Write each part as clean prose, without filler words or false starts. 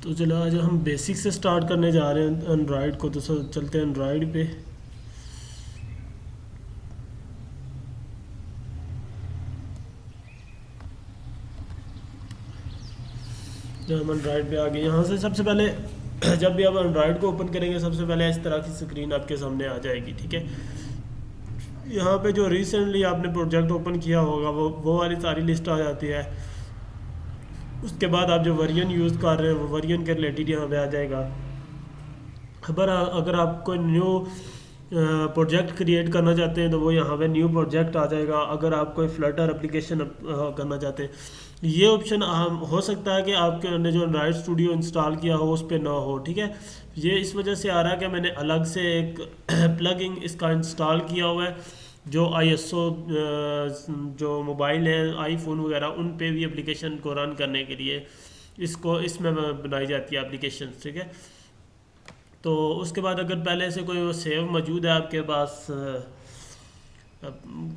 तो चलो आज हम बेसिक से स्टार्ट करने जा रहे हैं एंड्रॉयड को। तो चलते हैं एंड्रॉयड पे। जब हम एंड्रॉयड पे आ गए यहाँ से सबसे पहले जब भी आप एंड्रॉयड को ओपन करेंगे सबसे पहले इस तरह की स्क्रीन आपके सामने आ जाएगी। ठीक है, यहाँ पे जो रिसेंटली आपने प्रोजेक्ट ओपन किया होगा वो वाली सारी लिस्ट आ जाती है। उसके बाद आप जो वर्जन यूज़ कर रहे हैं वो वर्जन के रिलेटेड यहाँ पे आ जाएगा। अगर आप कोई न्यू प्रोजेक्ट क्रिएट करना चाहते हैं तो वो यहाँ पे न्यू प्रोजेक्ट आ जाएगा। अगर आप कोई फ्लटर एप्लीकेशन करना चाहते हैं ये ऑप्शन हो सकता है कि आपके ने जो एंड्रॉयड स्टूडियो इंस्टॉल किया हो उस पर ना हो। ठीक है, ये इस वजह से आ रहा है कि मैंने अलग से एक प्लगइन इसका इंस्टॉल किया हुआ है जो ISO जो मोबाइल हैं आईफोन वगैरह उन पे भी एप्लीकेशन को रन करने के लिए इसको इसमें बनाई जाती है एप्लीकेशन। ठीक है, तो उसके बाद अगर पहले से कोई वो सेव मौजूद है आपके पास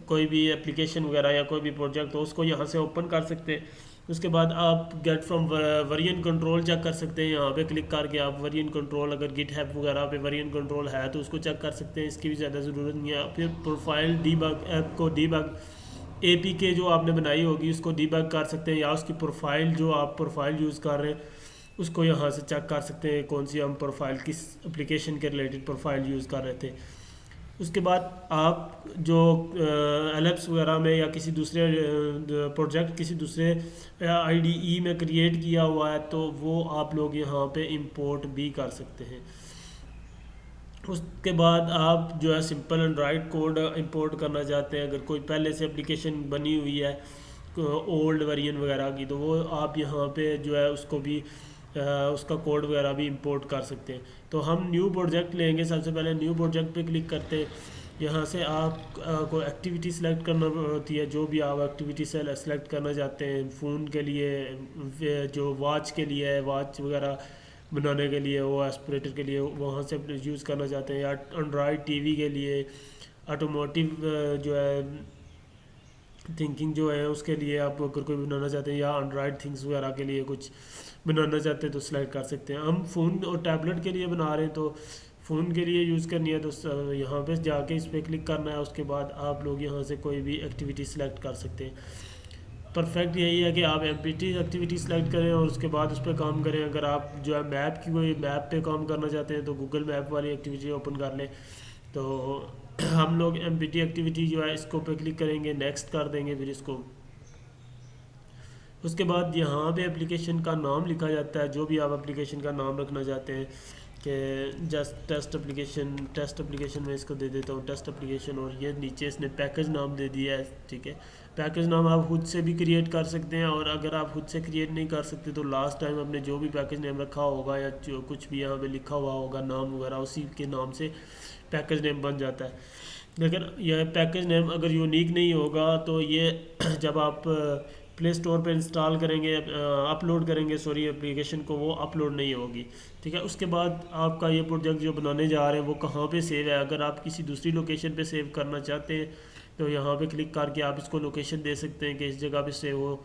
कोई भी एप्लीकेशन वगैरह या कोई भी प्रोजेक्ट तो उसको यहाँ से ओपन कर सकते हैं। उसके बाद आप get from version control check कर सकते हैं। यहाँ पे क्लिक करके आप वर्जन कंट्रोल अगर गिटहब वगैरह पे वर्जन कंट्रोल है तो उसको चेक कर सकते हैं। इसकी भी ज़्यादा ज़रूरत नहीं है। फिर प्रोफाइल डीबग ऐप को डीबग APK जो आपने बनाई होगी उसको डीबग कर सकते हैं, या उसकी प्रोफाइल जो आप प्रोफाइल यूज़ कर रहे हैं उसको यहाँ से चेक कर सकते हैं कौन सी हम प्रोफाइल किस एप्लीकेशन के रिलेटेड प्रोफाइल यूज़ कर रहे थे। उसके बाद आप जो LAPS वगैरह में या किसी दूसरे प्रोजेक्ट किसी दूसरे IDE में क्रिएट किया हुआ है तो वो आप लोग यहाँ पे इंपोर्ट भी कर सकते हैं। उसके बाद आप जो है सिंपल एंड्रॉयड कोड इंपोर्ट करना चाहते हैं, अगर कोई पहले से एप्लीकेशन बनी हुई है ओल्ड वर्जन वगैरह की तो वो आप यहाँ पे जो है उसको भी उसका कोड वगैरह भी इंपोर्ट कर सकते हैं। तो हम न्यू प्रोजेक्ट लेंगे। सबसे पहले न्यू प्रोजेक्ट पे क्लिक करते हैं। यहाँ से आप को एक्टिविटी सेलेक्ट करना होती है, जो भी आप एक्टिविटी सेलेक्ट करना चाहते हैं। फ़ोन के लिए जो वॉच के लिए है, वॉच वगैरह बनाने के लिए वो एस्पिरेटर के लिए वहाँ से यूज़ करना चाहते हैं, या एंड्रॉयड TV के लिए ऑटोमोटिव जो है थिंकिंग जो है उसके लिए आप अगर कोई बनाना चाहते हैं, या एंड्रॉयड थिंग्स वगैरह के लिए कुछ बनाना चाहते हैं तो सिलेक्ट कर सकते हैं। हम फ़ोन और टैबलेट के लिए बना रहे हैं तो फ़ोन के लिए यूज़ करनी है तो यहाँ पे जाके इस पर क्लिक करना है। उसके बाद आप लोग यहाँ से कोई भी एक्टिविटी सिलेक्ट कर सकते हैं। परफेक्ट यही है कि आप MPT एक्टिविटी सेलेक्ट करें और उसके बाद उस पर काम करें। अगर आप जो है मैप की कोई मैप पे काम करना चाहते हैं तो गूगल मैप वाली एक्टिविटी ओपन कर लें। तो हम लोग MPT एक्टिविटी जो है इसको पे क्लिक करेंगे, नेक्स्ट कर देंगे फिर इसको। उसके बाद यहाँ पे एप्लीकेशन का नाम लिखा जाता है, जो भी आप एप्लीकेशन का नाम रखना चाहते हैं कि जस्ट टेस्ट एप्लीकेशन में इसको दे देता हूँ टेस्ट एप्लीकेशन, और ये नीचे इसने पैकेज नाम दे दिया है। ठीक है, पैकेज नाम आप खुद से भी क्रिएट कर सकते हैं, और अगर आप खुद से क्रिएट नहीं कर सकते तो लास्ट टाइम आपने जो भी पैकेज नेम रखा होगा या जो कुछ भी यहाँ पे लिखा हुआ होगा नाम वगैरह उसी के नाम से पैकेज नेम बन जाता है। लेकिन यह पैकेज नेम अगर यूनिक नहीं होगा तो ये जब आप प्ले स्टोर पे इंस्टॉल करेंगे अपलोड करेंगे एप्लीकेशन को वो अपलोड नहीं होगी। ठीक है, उसके बाद आपका ये प्रोजेक्ट जो बनाने जा रहे हैं वो कहाँ पे सेव है। अगर आप किसी दूसरी लोकेशन पे सेव करना चाहते हैं तो यहाँ पे क्लिक करके आप इसको लोकेशन दे सकते हैं कि इस जगह पे सेव हो।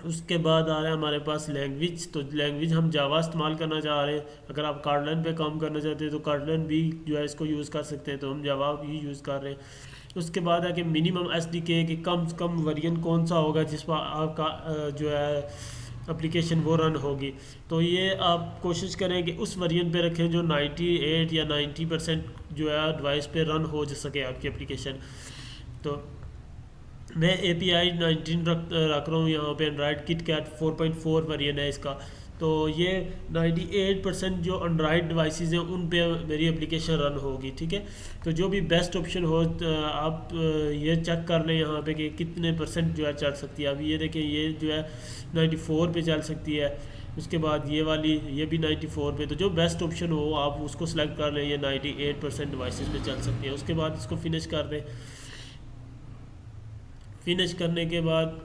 उसके बाद आ रहा है हमारे पास लैंग्वेज। तो लैंग्वेज हम जावा इस्तेमाल करना चाह रहे हैं। अगर आप कार्डलन पे काम करना चाहते हैं तो कार्डलन भी जो है इसको यूज़ कर सकते हैं, तो हम जावा भी यूज़ कर रहे हैं। उसके बाद है कि मिनिमम SDK कि कम से कम वर्जन कौन सा होगा जिस पर आपका जो है एप्लीकेशन वो रन होगी। तो ये आप कोशिश करें कि उस वर्जन पे रखें जो 98 या 90% जो है डिवाइस पे रन हो सके आपकी एप्लीकेशन। तो मैं API 19 रख रहा हूँ यहाँ पे। एंड्रॉयड KitKat 4.4 वर्जन है इसका। तो ये 98% जो एंड्रॉयड डिवाइसेस हैं उन पे मेरी एप्लीकेशन रन होगी। ठीक है, तो जो भी बेस्ट ऑप्शन हो आप ये चेक कर लें यहाँ पे कि कितने % जो है चल सकती है। अब ये देखें ये जो है 94 पे चल सकती है। उसके बाद ये वाली ये भी 94 पे। तो जो बेस्ट ऑप्शन हो आप उसको सेलेक्ट कर लें। ये 98% डिवाइसेस पे चल सकती है। उसके बाद इसको फिनिश कर दें। फिनिश करने के बाद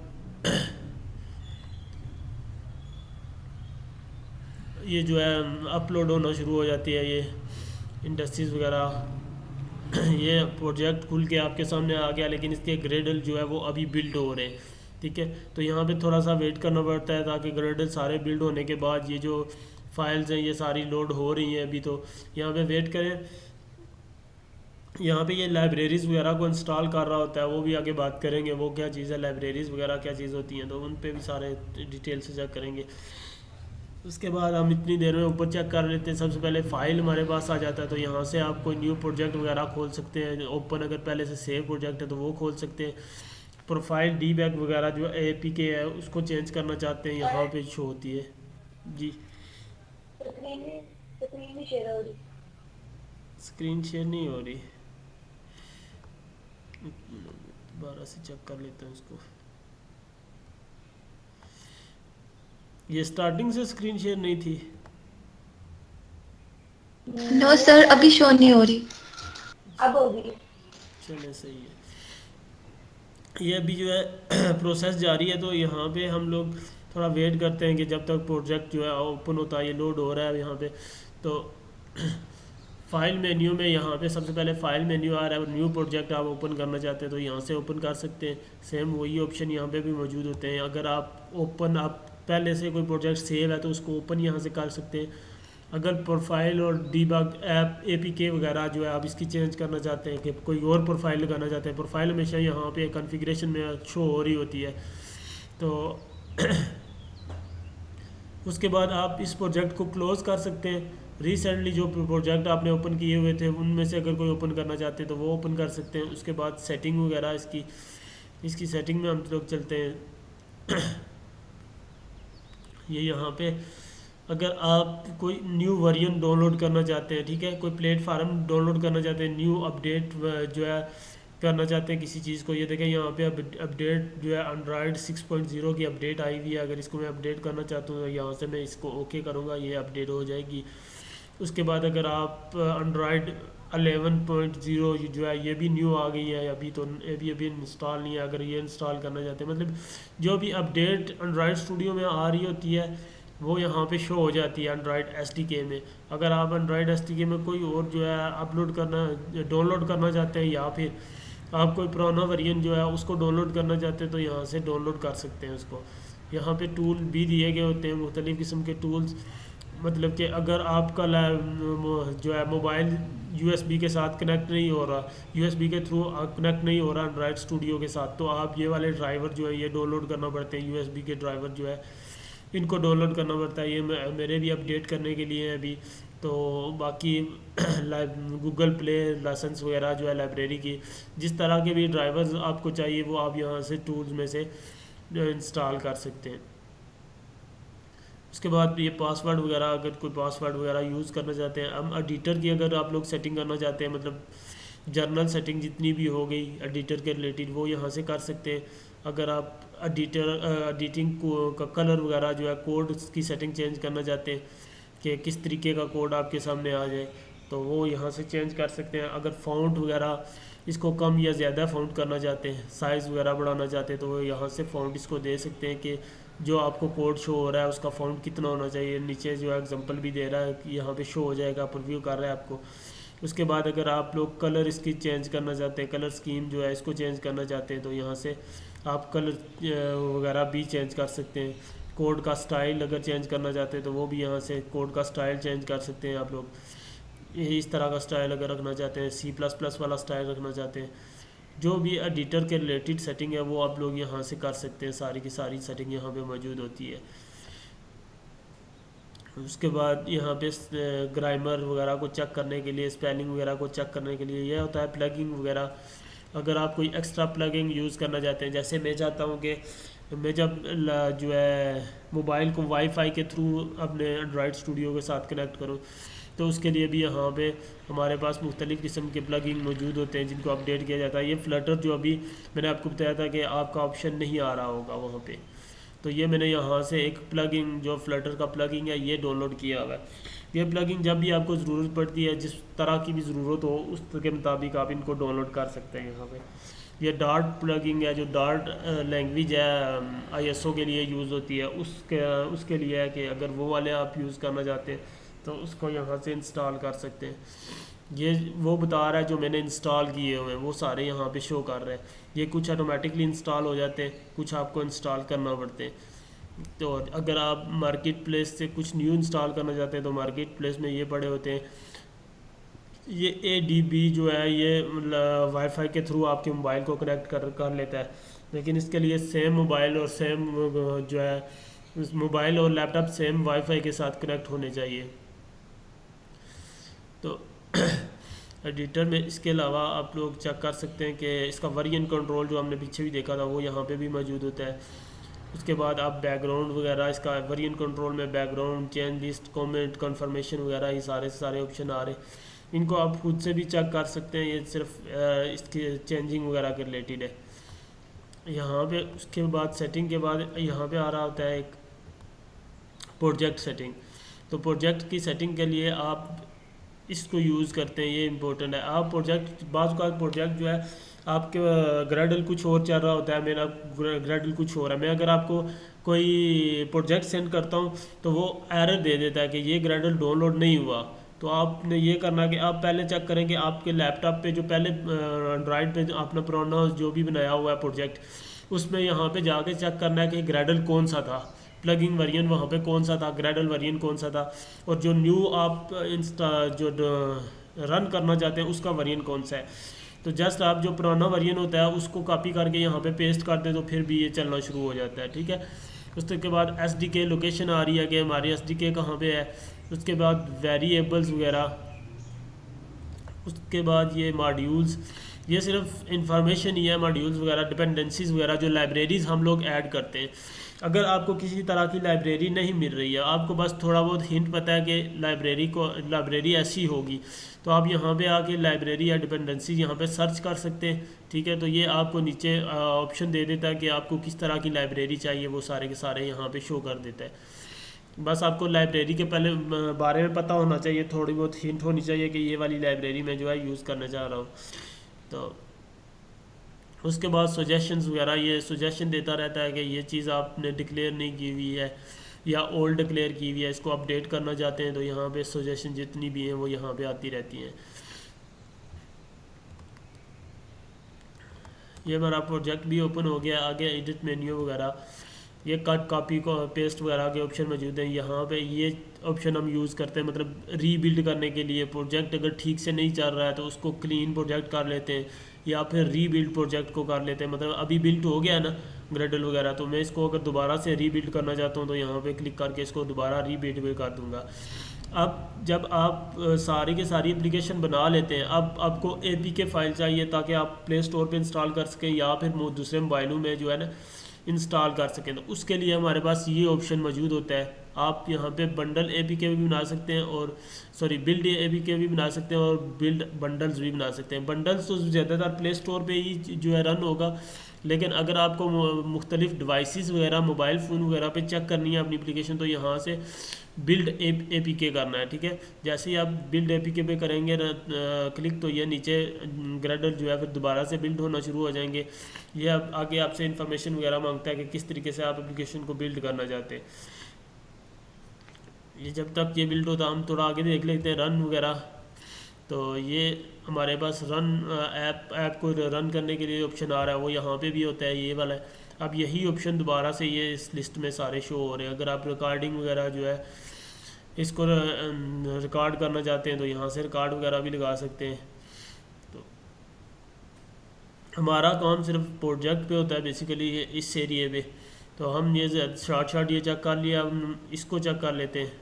ये जो है अपलोड होना शुरू हो जाती है ये इंडस्ट्रीज़ वगैरह। ये प्रोजेक्ट खुल के आपके सामने आ गया, लेकिन इसके ग्रेडल जो है वो अभी बिल्ड हो रहे हैं। ठीक है। तो यहाँ पे थोड़ा सा वेट करना पड़ता है ताकि ग्रेडल सारे बिल्ड होने के बाद ये जो फाइल्स हैं ये सारी लोड हो रही हैं अभी, तो यहाँ पे वेट करें। यहाँ पे ये लाइब्रेरीज़ वगैरह को इंस्टॉल कर रहा होता है, वो भी आगे बात करेंगे वो क्या चीज़ है, लाइब्रेरीज़ वगैरह क्या चीज़ होती हैं, तो उन पे भी सारे डिटेल से चेक करेंगे। उसके बाद हम इतनी देर में ऊपर चेक कर लेते हैं। सबसे पहले फ़ाइल हमारे पास आ जाता है, तो यहाँ से आप कोई न्यू प्रोजेक्ट वगैरह खोल सकते हैं। ओपन अगर पहले से सेव प्रोजेक्ट है तो वो खोल सकते हैं। प्रोफाइल डीबैग वगैरह जो APK है उसको चेंज करना चाहते हैं, यहाँ पे शो होती है जी। स्क्रीन शेयर हो रही। स्क्रीन शेयर नहीं हो रही, दोबारा से चेक कर लेते हैं उसको। ये स्टार्टिंग से स्क्रीन शेयर नहीं थी। नो सर, अभी शो नहीं हो रही। अब होगी। चले सही है। ये अभी जो है प्रोसेस जारी है, तो यहाँ पे हम लोग थोड़ा वेट करते हैं कि जब तक प्रोजेक्ट जो है ओपन होता है। ये लोड हो रहा है यहाँ पे। तो फाइल मेन्यू में यहाँ पे सबसे पहले फाइल मेन्यू आ रहा है, न्यू प्रोजेक्ट आप ओपन करना चाहते हैं तो यहाँ से ओपन कर सकते हैं। सेम वही ऑप्शन यहाँ पे भी मौजूद होते हैं। अगर आप पहले से कोई प्रोजेक्ट सेव है तो उसको ओपन यहाँ से कर सकते हैं। अगर प्रोफाइल और डीबग ऐप APK वगैरह जो है आप इसकी चेंज करना चाहते हैं कि कोई और प्रोफाइल लगाना चाहते हैं, प्रोफाइल हमेशा यहाँ पे कॉन्फ़िगरेशन में शो हो रही होती है। तो उसके बाद आप इस प्रोजेक्ट को क्लोज़ कर सकते हैं। रिसेंटली जो प्रोजेक्ट आपने ओपन किए हुए थे उनमें से अगर कोई ओपन करना चाहते हैं तो वो ओपन कर सकते हैं। उसके बाद सेटिंग वगैरह इसकी सेटिंग में हम लोग चलते हैं। ये यहाँ पे अगर आप कोई न्यू वर्जन डाउनलोड करना चाहते हैं, ठीक है, कोई प्लेटफार्म डाउनलोड करना चाहते हैं, न्यू अपडेट जो है करना चाहते हैं किसी चीज़ को, ये देखें यहाँ पे अपडेट जो है एंड्रॉयड 6.0 की अपडेट आई हुई है। अगर इसको मैं अपडेट करना चाहता हूँ तो यहाँ से मैं इसको ओके करूँगा, ये अपडेट हो जाएगी। उसके बाद अगर आप एंड्रॉयड 11.0 जो है ये भी न्यू आ गई है अभी, तो अभी इंस्टॉल नहीं है। अगर ये इंस्टॉल करना चाहते हैं, मतलब जो भी अपडेट एंड्रॉयड स्टूडियो में आ रही होती है वो यहाँ पे शो हो जाती है एंड्रॉयड SDK में। अगर आप एंड्रॉयड SDK में कोई और जो है डाउनलोड करना चाहते हैं, या फिर आप कोई पुराना वर्जन जो है उसको डाउनलोड करना चाहते हैं तो यहाँ से डाउनलोड कर सकते हैं उसको। यहाँ पे टूल भी दिए गए होते हैं, मुख्तलिफ़ किस्म के टूल्स। मतलब कि अगर आपका जो है मोबाइल USB के साथ कनेक्ट नहीं हो रहा, USB के थ्रू कनेक्ट नहीं हो रहा एंड्रॉयड स्टूडियो के साथ, तो आप ये वाले ड्राइवर जो है ये डाउनलोड करना पड़ते हैं। USB के ड्राइवर जो है इनको डाउनलोड करना पड़ता है। ये मेरे भी अपडेट करने के लिए है अभी। तो बाकी गूगल प्ले लाइसेंस वगैरह जो है लाइब्रेरी की, जिस तरह के भी ड्राइवर्स आपको चाहिए वो आप यहाँ से टूल्स में से इंस्टॉल कर सकते हैं। उसके बाद ये पासवर्ड वगैरह, अगर कोई पासवर्ड वगैरह यूज़ करना चाहते हैं, हम एडिटर की अगर आप लोग सेटिंग करना चाहते हैं, मतलब जर्नल सेटिंग जितनी भी हो गई एडिटर के रिलेटेड वो यहाँ से कर सकते हैं। अगर आप एडिटिंग का कलर वगैरह जो है कोड की सेटिंग चेंज करना चाहते हैं कि किस तरीके का कोड आपके सामने आ जाए, तो वो यहाँ से चेंज कर सकते हैं। अगर फ़ॉन्ट वगैरह इसको कम या ज़्यादा फ़ॉन्ट करना चाहते हैं, साइज़ वगैरह बढ़ाना चाहते हैं, तो वो यहाँ से फ़ॉन्ट इसको दे सकते हैं कि जो आपको कोड शो हो रहा है उसका फ़ॉन्ट कितना होना चाहिए। नीचे जो है एग्जांपल भी दे रहा है कि यहाँ पे शो हो जाएगा, प्रीव्यू कर रहा है आपको। उसके बाद अगर आप लोग कलर इसकी चेंज करना चाहते हैं, कलर स्कीम जो है इसको चेंज करना चाहते हैं, तो यहाँ से आप कलर वगैरह भी चेंज कर सकते हैं। कोड का स्टाइल अगर चेंज करना चाहते हैं तो वो भी यहाँ से कोड का स्टाइल चेंज कर सकते हैं आप लोग। ये इस तरह का स्टाइल अगर रखना चाहते हैं, C++ वाला स्टाइल रखना चाहते हैं, जो भी एडिटर के रिलेटेड सेटिंग है वो आप लोग यहाँ से कर सकते हैं। सारी की सारी सेटिंग यहाँ पे मौजूद होती है। उसके बाद यहाँ पे ग्रामर वगैरह को चेक करने के लिए, स्पेलिंग वगैरह को चेक करने के लिए यह होता है। प्लगिंग वगैरह, अगर आप कोई एक्स्ट्रा प्लगिंग यूज़ करना चाहते हैं, जैसे मैं चाहता हूँ कि मैं जब जो है मोबाइल को वाईफाई के थ्रू अपने एंड्रॉयड स्टूडियो के साथ कनेक्ट करूँ, तो उसके लिए भी यहाँ पे हमारे पास मुख्तलिफ़ किस्म के प्लगिंग मौजूद होते हैं जिनको अपडेट किया जाता है। ये फ्लटर जो अभी मैंने आपको बताया था कि आपका ऑप्शन नहीं आ रहा होगा वहाँ पे, तो ये मैंने यहाँ से एक प्लगिंग जो फ्लटर का प्लगिंग है ये डाउनलोड किया हुआ है। ये प्लगिंग जब भी आपको ज़रूरत पड़ती है, जिस तरह की भी ज़रूरत हो उस के मुताबिक आप इनको डाउनलोड कर सकते हैं। यहाँ पे ये डार्ट प्लगिंग है, जो डार्ट लैंग्वेज है ISO के लिए यूज़ होती है, उसके लिए है कि अगर वो वाले आप यूज़ करना चाहते हैं तो उसको यहाँ से इंस्टॉल कर सकते हैं। ये वो बता रहा है जो मैंने इंस्टॉल किए हुए हैं वो सारे यहाँ पे शो कर रहे हैं। ये कुछ ऑटोमेटिकली इंस्टॉल हो जाते हैं, कुछ आपको इंस्टॉल करना पड़ते हैं। तो अगर आप मार्केट प्लेस से कुछ न्यू इंस्टॉल करना चाहते हैं तो मार्केट प्लेस में ये पड़े होते हैं। ये ADB जो है ये वाईफाई के थ्रू आपके मोबाइल को कनेक्ट कर लेता है, लेकिन इसके लिए सेम मोबाइल और सेम जो है मोबाइल और लैपटॉप सेम वाईफाई के साथ कनेक्ट होने चाहिए। तो एडिटर में इसके अलावा आप लोग चेक कर सकते हैं कि इसका वर्जन कंट्रोल जो हमने पीछे भी देखा था वो यहाँ पे भी मौजूद होता है। उसके बाद आप बैकग्राउंड वगैरह, इसका वर्जन कंट्रोल में background, change list, comment, confirmation वगैरह ये सारे सारे ऑप्शन आ रहे हैं। इनको आप खुद से भी चेक कर सकते हैं, ये सिर्फ इसके चेंजिंग वगैरह के रिलेटेड है। यहाँ पे उसके बाद सेटिंग के बाद यहाँ पे आ रहा होता है एक प्रोजेक्ट सेटिंग। तो प्रोजेक्ट की सेटिंग के लिए आप इसको यूज़ करते हैं, ये इंपॉर्टेंट है। आप प्रोजेक्ट बाज़ का प्रोजेक्ट जो है आपके ग्रेडल कुछ और चल रहा होता है, मेरा ग्रेडल कुछ और है। मैं अगर आपको कोई प्रोजेक्ट सेंड करता हूँ तो वो एरर दे देता है कि ये ग्रेडल डाउनलोड नहीं हुआ। तो आपने ये करना है कि आप पहले चेक करें कि आपके लैपटॉप पे जो पहले एंड्रॉयड पे अपना पुराना जो भी बनाया हुआ है प्रोजेक्ट, उसमें यहाँ पे जाके चेक करना है कि ग्रेडल कौन सा था, प्लगइन वर्जन वहाँ पे कौन सा था, ग्रेडल वर्जन कौन सा था, और जो न्यू आप इंस्टा जो रन करना चाहते हैं उसका वर्जन कौन सा है। तो जस्ट आप जो पुराना वर्जन होता है उसको कॉपी करके यहाँ पे पेस्ट कर दें तो फिर भी ये चलना शुरू हो जाता है, ठीक है। उसके बाद SDK लोकेशन आ रही है कि हमारी SDK कहाँ पे है। उसके बाद वेरिएबल्स वगैरह, उसके बाद ये मॉड्यूल्स, ये सिर्फ इंफॉर्मेशन ही है। मॉड्यूल्स वगैरह, डिपेंडेंसीज वगैरह, जो लाइब्रेरीज हम लोग ऐड करते हैं। अगर आपको किसी तरह की लाइब्रेरी नहीं मिल रही है, आपको बस थोड़ा बहुत हिंट पता है कि लाइब्रेरी ऐसी होगी, तो आप यहाँ पे आके लाइब्रेरी या डिपेंडेंसी यहाँ पे सर्च कर सकते हैं, ठीक है। तो ये आपको नीचे ऑप्शन दे देता है कि आपको किस तरह की लाइब्रेरी चाहिए, वो सारे के सारे यहाँ पे शो कर देता है। बस आपको लाइब्रेरी के पहले बारे में पता होना चाहिए, थोड़ी बहुत हिंट होनी चाहिए कि ये वाली लाइब्रेरी मैं जो है यूज़ करना चाह रहा हूँ। तो उसके बाद सजेशंस वगैरह, ये सजेशन देता रहता है कि ये चीज़ आपने डिक्लेयर नहीं की हुई है या ओल्ड डिक्लेयर की हुई है, इसको अपडेट करना चाहते हैं तो यहाँ पे सजेशन जितनी भी हैं वो यहाँ पे आती रहती हैं। ये हमारा प्रोजेक्ट भी ओपन हो गया। आगे एडिट मेन्यू वगैरह, ये कट, कॉपी को पेस्ट वगैरह के ऑप्शन मौजूद हैं। यहाँ पे ये ऑप्शन हम यूज़ करते हैं मतलब रीबिल्ड करने के लिए। प्रोजेक्ट अगर ठीक से नहीं चल रहा है तो उसको क्लीन प्रोजेक्ट कर लेते हैं या फिर रीबिल्ड प्रोजेक्ट को कर लेते हैं। मतलब अभी बिल्ड हो गया ना ग्रेडल वगैरह, तो मैं इसको अगर दोबारा से रीबिल्ड करना चाहता हूँ तो यहाँ पे क्लिक करके इसको दोबारा रीबिल्ड भी कर दूँगा। अब जब आप सारी के सारी एप्लीकेशन बना लेते हैं, अब आपको APK फ़ाइल चाहिए ताकि आप प्ले स्टोर पे इंस्टॉल कर सकें या फिर दूसरे मोबाइलों में जो है ना इंस्टॉल कर सकें। तो उसके लिए हमारे पास ये ऑप्शन मौजूद होता है। आप यहाँ पे बंडल APK भी बना सकते हैं और बिल्ड APK भी बना सकते हैं और बिल्ड बंडल्स भी बना सकते हैं। बंडल्स तो ज़्यादातर प्ले स्टोर पे ही जो है रन होगा, लेकिन अगर आपको मुख्तलिफ डिवाइसेस वगैरह, मोबाइल फ़ोन वगैरह पे चेक करनी है अपनी एप्लीकेशन, तो यहाँ से बिल्ड APK करना है, ठीक है। जैसे ही आप बिल्ड APK पे करेंगे क्लिक, तो ये नीचे ग्रेडल जो है फिर दोबारा से बिल्ड होना शुरू हो जाएंगे। ये अब आगे आपसे इन्फॉर्मेशन वगैरह मांगता है कि किस तरीके से आप एप्लीकेशन को बिल्ड करना चाहते हैं। ये जब तक ये बिल्ड होता हम थोड़ा आगे देख लेते हैं रन वगैरह। तो ये हमारे पास रन ऐप को रन करने के लिए ऑप्शन आ रहा है, वो यहाँ पे भी होता है, ये वाला है। अब यही ऑप्शन दोबारा से ये इस लिस्ट में सारे शो हो रहे हैं। अगर आप रिकॉर्डिंग वगैरह जो है इसको रिकॉर्ड करना चाहते हैं तो यहाँ से रिकॉर्ड वगैरह भी लगा सकते हैं। तो हमारा काम सिर्फ प्रोजेक्ट पे होता है बेसिकली इस एरिए पे। तो हम ये शॉर्ट ये चेक कर लिया, हम इसको चेक कर लेते हैं।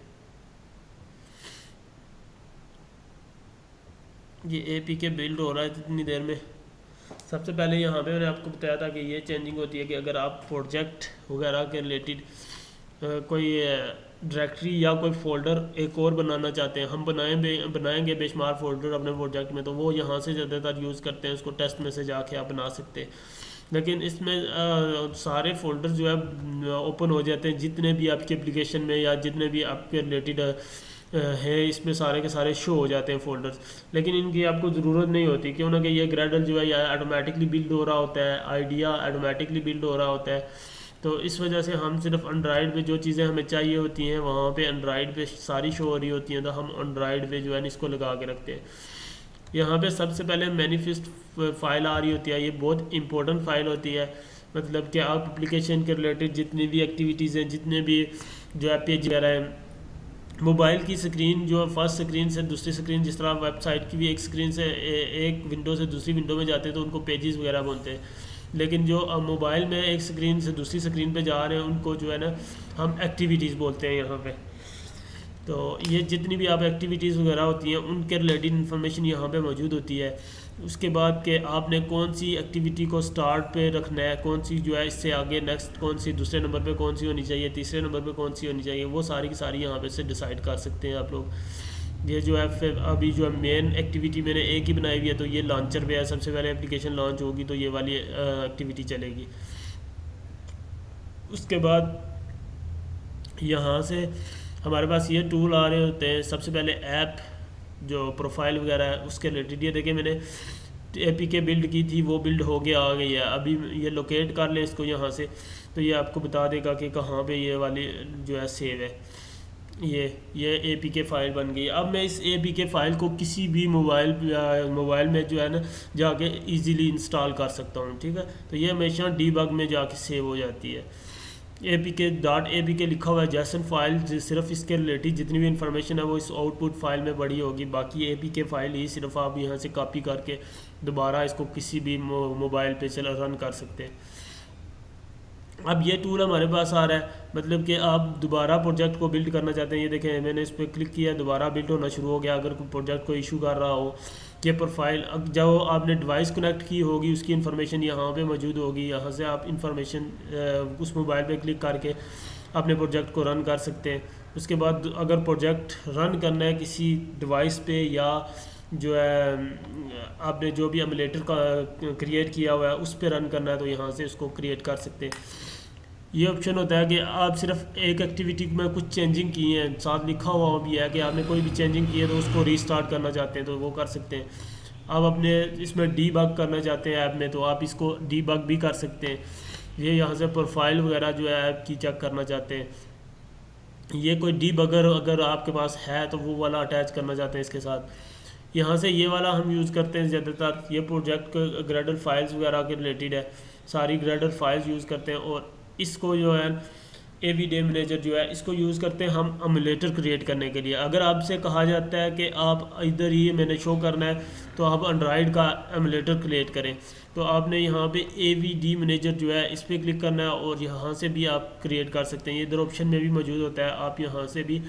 ये APK बिल्ड हो रहा है इतनी देर में। सबसे पहले यहाँ पे मैंने आपको बताया था कि ये चेंजिंग होती है कि अगर आप प्रोजेक्ट वगैरह के रिलेटेड कोई डायरेक्टरी या कोई फ़ोल्डर एक और बनाना चाहते हैं, हम बनाएंगे बेशुमार फ़ोल्डर अपने प्रोजेक्ट में, तो वो यहाँ से ज़्यादातर यूज़ करते हैं। उसको टेस्ट में से जाके आप बना सकते हैं, लेकिन इसमें सारे फ़ोल्डर जो है ओपन हो जाते हैं, जितने भी आपके एप्लीकेशन में या जितने भी आपके रिलेटेड है, इसमें सारे के सारे शो हो जाते हैं फ़ोल्डर्स। लेकिन इनकी आपको ज़रूरत नहीं होती, क्यों ना कि ये ग्रेडल जो है या ऑटोमेटिकली बिल्ड हो रहा होता है, आइडिया ऑटोमेटिकली बिल्ड हो रहा होता है। तो इस वजह से हम सिर्फ एंड्रॉयड पे जो चीज़ें हमें चाहिए होती हैं वहाँ पे एंड्रॉयड पे सारी शो हो रही होती हैं, तो हम एंड्रॉयड पे जो है इसको लगा के रखते हैं। यहाँ पे सबसे पहले मैनिफेस्ट फाइल आ रही होती है, ये बहुत इंपॉर्टेंट फाइल होती है। मतलब कि आप एप्लीकेशन के रिलेटेड जितनी भी एक्टिविटीज़ हैं, जितने भी जो है पेज वगैरह हैं, मोबाइल की स्क्रीन जो फर्स्ट स्क्रीन से दूसरी स्क्रीन, जिस तरह वेबसाइट की भी एक स्क्रीन से एक विंडो से दूसरी विंडो में जाते हैं तो उनको पेजेस वगैरह बोलते हैं। लेकिन जो मोबाइल में एक स्क्रीन से दूसरी स्क्रीन पे जा रहे हैं उनको जो है ना हम एक्टिविटीज़ बोलते हैं यहाँ पे। तो ये जितनी भी आप एक्टिविटीज़ वगैरह होती हैं उनके रिलेटेड इन्फॉर्मेशन यहाँ पे मौजूद होती है। उसके बाद के आपने कौन सी एक्टिविटी को स्टार्ट पे रखना है, कौन सी जो है इससे आगे नेक्स्ट कौन सी, दूसरे नंबर पे कौन सी होनी चाहिए, तीसरे नंबर पे कौन सी होनी चाहिए, वो सारी की सारी यहाँ पे से डिसाइड कर सकते हैं आप लोग। ये जो है फिर अभी जो है मेन एक्टिविटी मैंने एक ही बनाई हुई है, तो ये लॉन्चर पे है। सबसे पहले एप्लीकेशन लॉन्च होगी तो ये वाली एक्टिविटी चलेगी। उसके बाद यहाँ से हमारे पास ये टूल आ रहे होते हैं। सबसे पहले ऐप जो प्रोफाइल वगैरह है उसके रिलेटेड, ये देखिए मैंने APK बिल्ड की थी, वो बिल्ड हो गया आ गई है। अभी ये लोकेट कर लें इसको यहाँ से, तो ये आपको बता देगा कि कहाँ पे ये वाली जो है सेव है। ये APK फ़ाइल बन गई। अब मैं इस APK फ़ाइल को किसी भी मोबाइल में जो है ना जाके इजीली इंस्टॉल कर सकता हूँ, ठीक है। तो ये हमेशा डीबग में जाके सेव हो जाती है। APK लिखा हुआ है जैसन फाइल, सिर्फ इसके रिलेटेड जितनी भी इंफॉर्मेशन है वो इस आउटपुट फाइल में बड़ी होगी। बाकी APK फ़ाइल ही सिर्फ आप यहाँ से कॉपी करके दोबारा इसको किसी भी मोबाइल पे चला रन कर सकते हैं। अब ये टूल हमारे पास आ रहा है, मतलब कि आप दोबारा प्रोजेक्ट को बिल्ड करना चाहते हैं। ये देखें मैंने इस पर क्लिक किया, दोबारा बिल्ड होना शुरू हो गया। अगर कोई प्रोजेक्ट को इशू कर रहा हो, ये प्रोफाइल अब जब आपने डिवाइस कनेक्ट की होगी उसकी इन्फॉर्मेशन यहाँ पे मौजूद होगी। यहाँ से आप इंफॉर्मेशन उस मोबाइल पे क्लिक करके अपने प्रोजेक्ट को रन कर सकते हैं। उसके बाद अगर प्रोजेक्ट रन करना है किसी डिवाइस पे, या जो है आपने जो भी एमुलेटर का क्रिएट किया हुआ है उस पर रन करना है, तो यहाँ से उसको क्रिएट कर सकते हैं। ये ऑप्शन होता है कि आप सिर्फ एक एक्टिविटी में कुछ चेंजिंग की हैं, साथ लिखा हुआ भी है कि आपने कोई भी चेंजिंग की है तो उसको रीस्टार्ट करना चाहते हैं तो वो कर सकते हैं। आप अपने इसमें डीबग करना चाहते हैं ऐप में, तो आप इसको डीबग भी कर सकते हैं। ये यहाँ से प्रोफाइल वगैरह जो है ऐप की चेक करना चाहते हैं, ये कोई डीबगर अगर आपके पास है तो वो वाला अटैच करना चाहते हैं इसके साथ। यहाँ से ये वाला हम यूज़ करते हैं ज़्यादातर। ये प्रोजेक्ट ग्रेडल फाइल्स वगैरह के रिलेटेड है, सारी ग्रेडल फाइल्स यूज़ करते हैं। और इसको जो है AVD मैनेजर जो है इसको यूज़ करते हैं हम एमुलेटर क्रिएट करने के लिए। अगर आपसे कहा जाता है कि आप इधर ही मैंने शो करना है तो आप एंड्रॉयड का एमुलेटर क्रिएट करें, तो आपने यहाँ पे AVD मैनेजर जो है इस पर क्लिक करना है और यहाँ से भी आप क्रिएट कर सकते हैं। ये इधर ऑप्शन में भी मौजूद होता है, आप यहाँ से भी